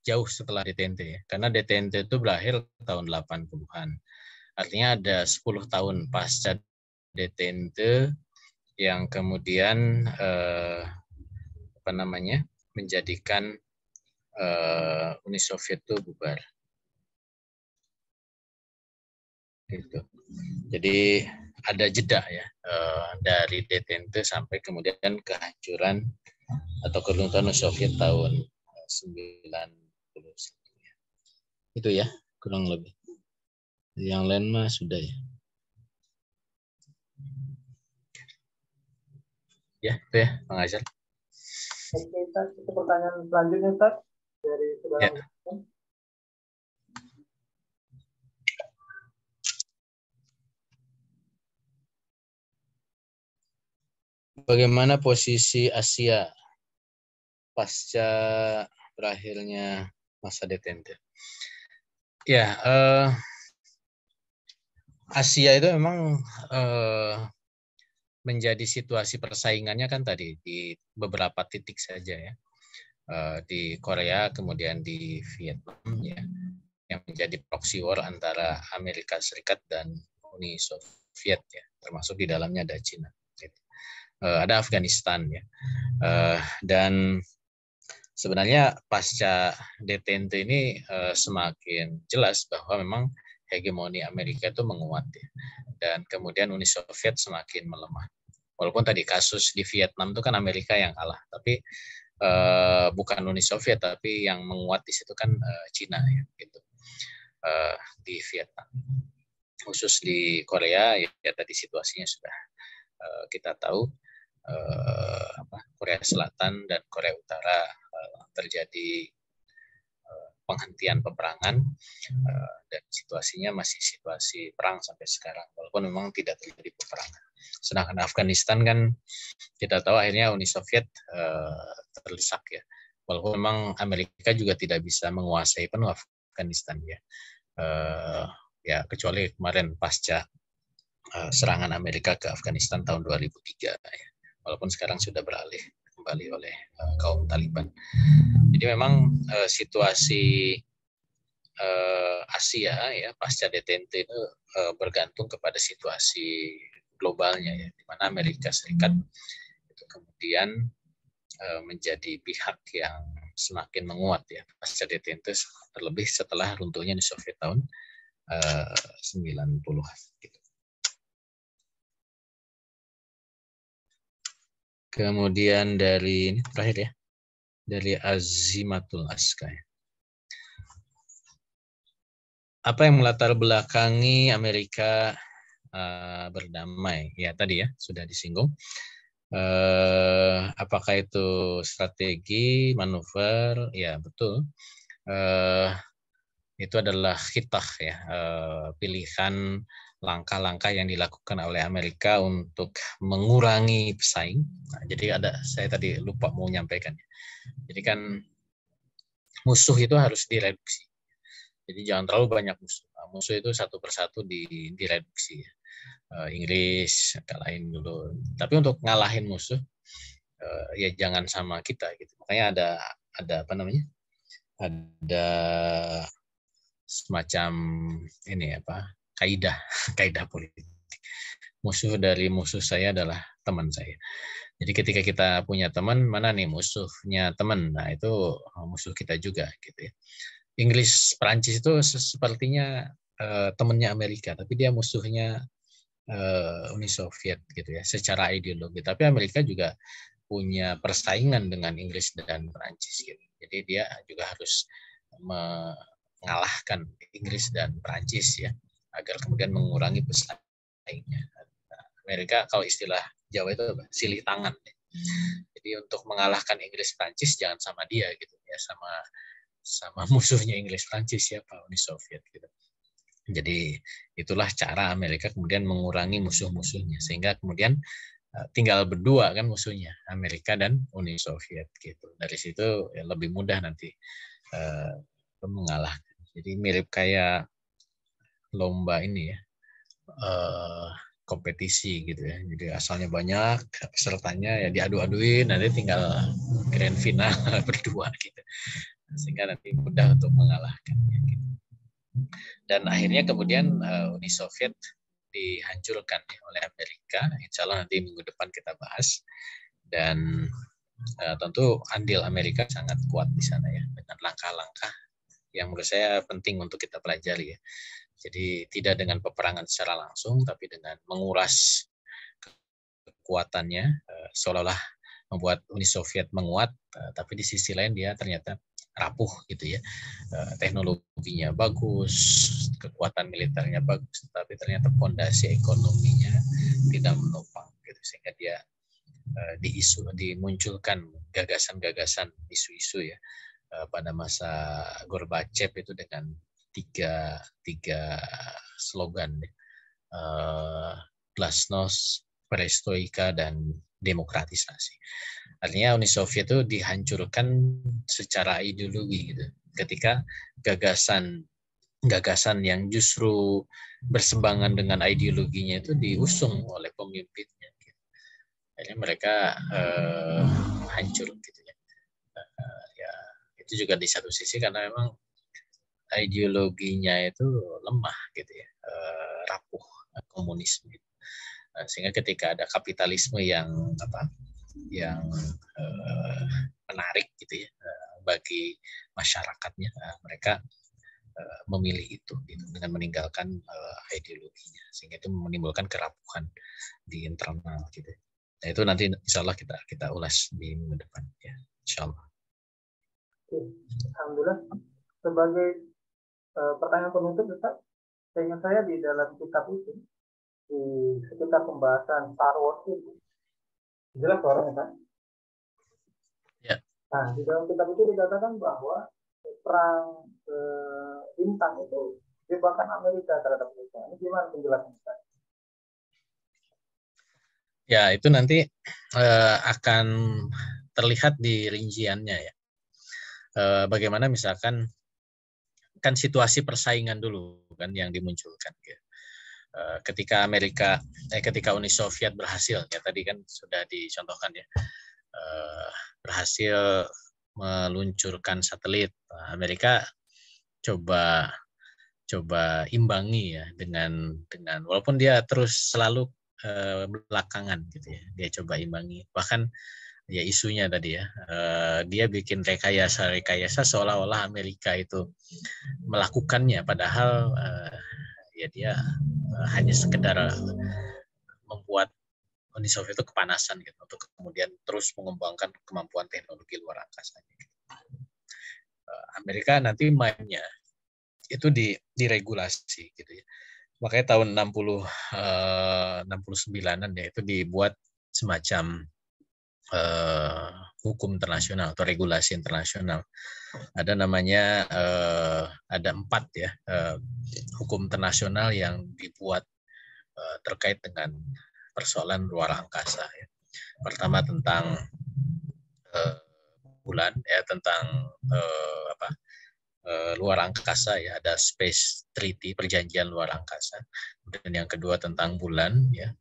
jauh setelah DTNT ya. Karena DTNT itu berakhir tahun 80-an. Artinya ada 10 tahun pasca DTNT yang kemudian menjadikan Uni Soviet itu bubar. Gitu. Jadi ada jeda ya dari DTNT sampai kemudian kehancuran atau keruntuhan Uni Soviet tahun 91. Itu ya kurang lebih. Yang lain mah sudah ya. Ya, itu ya, Bang Azhar. Oke, Ustaz, itu pertanyaan selanjutnya, Ustaz, dari saudara. Ya. Bagaimana posisi Asia pasca berakhirnya masa DTNT? Ya, Asia itu memang menjadi situasi persaingannya kan tadi di beberapa titik saja ya. Di Korea, kemudian di Vietnam ya, yang menjadi proxy war antara Amerika Serikat dan Uni Soviet ya, termasuk di dalamnya ada Cina. Gitu. Ada Afghanistan ya, dan sebenarnya pasca DTNT ini semakin jelas bahwa memang hegemoni Amerika itu menguat ya, dan kemudian Uni Soviet semakin melemah. Walaupun tadi kasus di Vietnam itu kan Amerika yang kalah, tapi bukan Uni Soviet, tapi yang menguat di situ kan Cina ya, gitu. Di Vietnam, khusus di Korea ya tadi situasinya sudah kita tahu, Korea Selatan dan Korea Utara terjadi penghentian peperangan dan situasinya masih situasi perang sampai sekarang, walaupun memang tidak terjadi peperangan. Sedangkan Afghanistan kan kita tahu akhirnya Uni Soviet terdesak ya, Walaupun memang Amerika juga tidak bisa menguasai penuh Afghanistan ya. Ya kecuali kemarin pasca serangan Amerika ke Afghanistan tahun 2003 ya. Walaupun sekarang sudah beralih kembali oleh kaum Taliban. Jadi memang situasi Asia ya pasca detente itu bergantung kepada situasi globalnya ya, di mana Amerika Serikat itu kemudian menjadi pihak yang semakin menguat ya pasca detente, terlebih setelah runtuhnya Uni Soviet tahun 90-an gitu. Kemudian dari ini terakhir ya, dari Azimatul Aska. Apa yang melatar belakangi Amerika berdamai? Ya tadi ya sudah disinggung. Apakah itu strategi, manuver? Ya betul. Itu adalah khitah ya, pilihan langkah-langkah yang dilakukan oleh Amerika untuk mengurangi pesaing. Nah, jadi saya tadi lupa mau menyampaikan. Jadi kan musuh itu harus direduksi. Jadi jangan terlalu banyak musuh. Musuh itu satu persatu direduksi. Inggris kalahin dulu. Tapi untuk ngalahin musuh, ya jangan sama kita gitu. Makanya ada apa namanya? Ada semacam ini apa? Kaidah politik. Musuh dari musuh saya adalah teman saya. Jadi ketika kita punya teman, mana nih musuhnya teman? Nah, itu musuh kita juga gitu ya. Inggris Perancis itu sepertinya temannya Amerika, tapi dia musuhnya Uni Soviet gitu ya, secara ideologi. Tapi Amerika juga punya persaingan dengan Inggris dan Perancis gitu. Jadi dia juga harus mengalahkan Inggris dan Perancis ya, agar kemudian mengurangi pesaingnya. Amerika kalau istilah Jawa itu apa? Silih tangan. Jadi untuk mengalahkan Inggris Perancis jangan sama dia gitu ya, sama musuhnya Inggris Perancis siapa? Uni Soviet gitu. Jadi itulah cara Amerika kemudian mengurangi musuh-musuhnya, sehingga kemudian tinggal berdua kan musuhnya, Amerika dan Uni Soviet gitu. Dari situ ya lebih mudah nanti mengalahkan. Jadi mirip kayak lomba ini ya, kompetisi gitu ya. Jadi asalnya banyak, pesertanya ya diadu-aduin, nanti tinggal grand final berdua gitu. Sehingga nanti mudah untuk mengalahkannya gitu. Dan akhirnya kemudian Uni Soviet dihancurkan oleh Amerika. Insya Allah nanti minggu depan kita bahas. Dan tentu andil Amerika sangat kuat di sana ya, dengan langkah-langkah yang menurut saya penting untuk kita pelajari ya. Jadi tidak dengan peperangan secara langsung, tapi dengan menguras kekuatannya, seolah-olah membuat Uni Soviet menguat, tapi di sisi lain dia ternyata rapuh gitu ya. Teknologinya bagus, kekuatan militernya bagus, tapi ternyata fondasi ekonominya tidak menopang gitu, sehingga dia dimunculkan gagasan-gagasan isu-isu ya pada masa Gorbachev itu dengan tiga slogan glasnost, perestroika, dan demokratisasi. Artinya Uni Soviet itu dihancurkan secara ideologi gitu. Ketika gagasan yang justru bersebangan dengan ideologinya itu diusung oleh pemimpinnya. Gitu. Akhirnya mereka hancur gitu ya. Ya itu juga di satu sisi karena memang ideologinya itu lemah gitu ya, rapuh komunisme. Sehingga ketika ada kapitalisme yang menarik gitu ya bagi masyarakatnya, mereka memilih itu gitu, dengan meninggalkan ideologinya, sehingga itu menimbulkan kerapuhan di internal gitu. Nah itu nanti insya Allah kita ulas di minggu depan ya, insya Allah. Alhamdulillah. Sebagai pertanyaan penutup, Ustaz, seingat saya di dalam kitab itu, di sekitar pembahasan Star Wars itu, jelas suaranya kan? Ya. Nah, di dalam kitab itu dikatakan bahwa perang bintang itu jebakan Amerika terhadap kita. Ini gimana penjelasannya? Ya, itu nanti akan terlihat di rinciannya ya. bagaimana misalkan kan situasi persaingan dulu kan yang dimunculkan. Ketika ketika Uni Soviet berhasil, ya tadi kan sudah dicontohkan ya, berhasil meluncurkan satelit, Amerika coba imbangi ya dengan walaupun dia terus selalu belakangan gitu ya, dia coba imbangi, bahkan ya isunya tadi ya, dia bikin rekayasa seolah-olah Amerika itu melakukannya, padahal ya dia hanya sekedar membuat Uni Soviet itu kepanasan gitu untuk kemudian terus mengembangkan kemampuan teknologi luar angkasa. Amerika nanti mainnya itu diregulasi gitu ya. Makanya tahun 69-an ya itu dibuat semacam hukum internasional atau regulasi internasional. Ada namanya ada 4 ya hukum internasional yang dibuat terkait dengan persoalan luar angkasa. Ya. Pertama tentang bulan ya, tentang luar angkasa ya, ada Space Treaty, perjanjian luar angkasa. Kemudian yang kedua tentang bulan ya,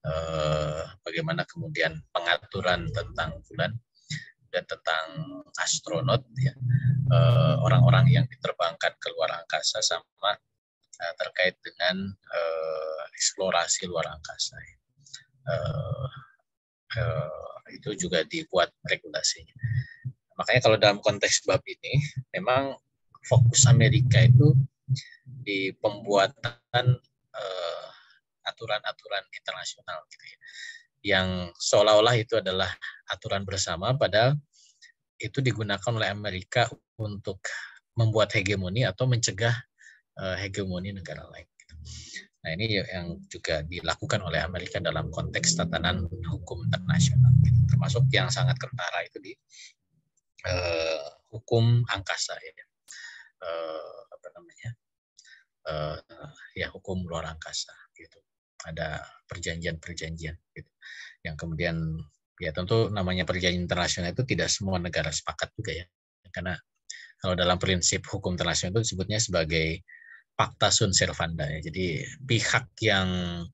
bagaimana kemudian pengaturan tentang bulan, dan tentang astronot ya, orang-orang yang diterbangkan ke luar angkasa, sama terkait dengan eksplorasi luar angkasa. Ya. Itu juga dibuat regulasinya. Makanya kalau dalam konteks bab ini memang fokus Amerika itu di pembuatan aturan-aturan internasional gitu ya, yang seolah-olah itu adalah aturan bersama, padahal itu digunakan oleh Amerika untuk membuat hegemoni atau mencegah hegemoni negara lain. Nah, ini yang juga dilakukan oleh Amerika dalam konteks tatanan hukum internasional, gitu. Termasuk yang sangat kentara itu di hukum angkasa ya. Ya hukum luar angkasa gitu. Ada perjanjian-perjanjian gitu. Yang kemudian ya tentu namanya perjanjian internasional itu tidak semua negara sepakat juga ya. Karena kalau dalam prinsip hukum internasional itu disebutnya sebagai pacta sunt servanda ya. Jadi pihak yang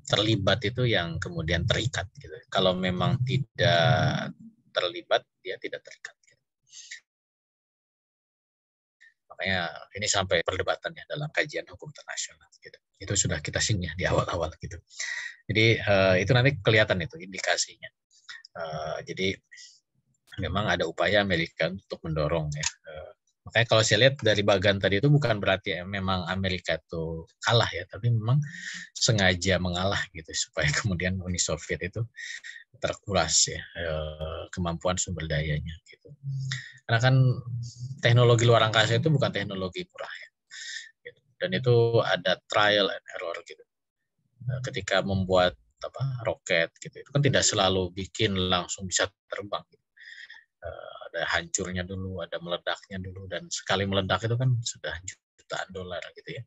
terlibat itu yang kemudian terikat gitu. Kalau memang tidak terlibat, dia tidak terikat. Makanya ini sampai perdebatan ya dalam kajian hukum internasional gitu. Itu sudah kita singgung di awal-awal gitu. Jadi itu nanti kelihatan itu indikasinya. Jadi memang ada upaya Amerika untuk mendorong ya. Makanya kalau saya lihat dari bagan tadi itu bukan berarti memang Amerika itu kalah ya, tapi memang sengaja mengalah gitu supaya kemudian Uni Soviet itu terkuras ya kemampuan sumber dayanya gitu. Karena kan teknologi luar angkasa itu bukan teknologi murah ya. Gitu. Dan itu ada trial and error gitu. Ketika membuat roket gitu, itu kan tidak selalu bikin langsung bisa terbang. Gitu. Ada hancurnya dulu, ada meledaknya dulu, dan sekali meledak itu kan sudah jutaan dolar gitu ya.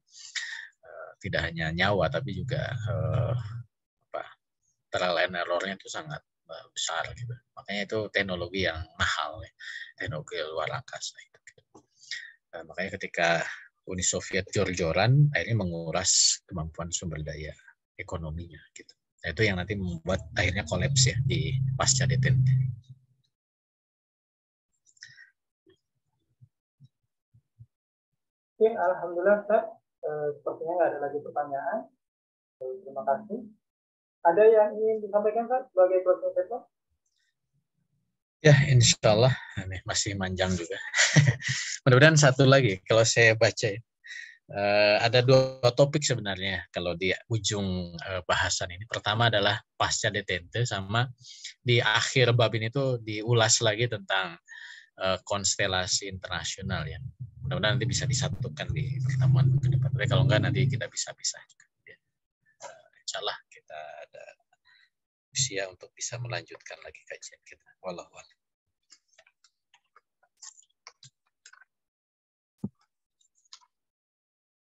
Tidak hanya nyawa tapi juga trial and error-nya itu sangat besar gitu. Makanya itu teknologi yang mahal ya, teknologi luar angkasa itu. Makanya ketika Uni Soviet jor-joran, akhirnya menguras kemampuan sumber daya ekonominya gitu. Nah, itu yang nanti membuat akhirnya kolaps ya di pasca detente. Oke, alhamdulillah Ustaz. Sepertinya nggak ada lagi pertanyaan. Terima kasih. Ada yang ingin disampaikan Pak sebagai closing statement? Ya, insya Allah masih manjang juga. Mudah-mudahan satu lagi kalau saya baca ya. Ada 2 topik sebenarnya kalau di ujung bahasan ini. Pertama adalah pasca detente, sama di akhir bab ini tuh diulas lagi tentang konstelasi internasional ya. Mudah-mudahan nanti bisa disatukan di pertemuan ke depan. Tapi kalau enggak nanti kita bisa pisah juga. Ya. Insya Allah kita ada usia untuk bisa melanjutkan lagi kajian kita. Wallahualam.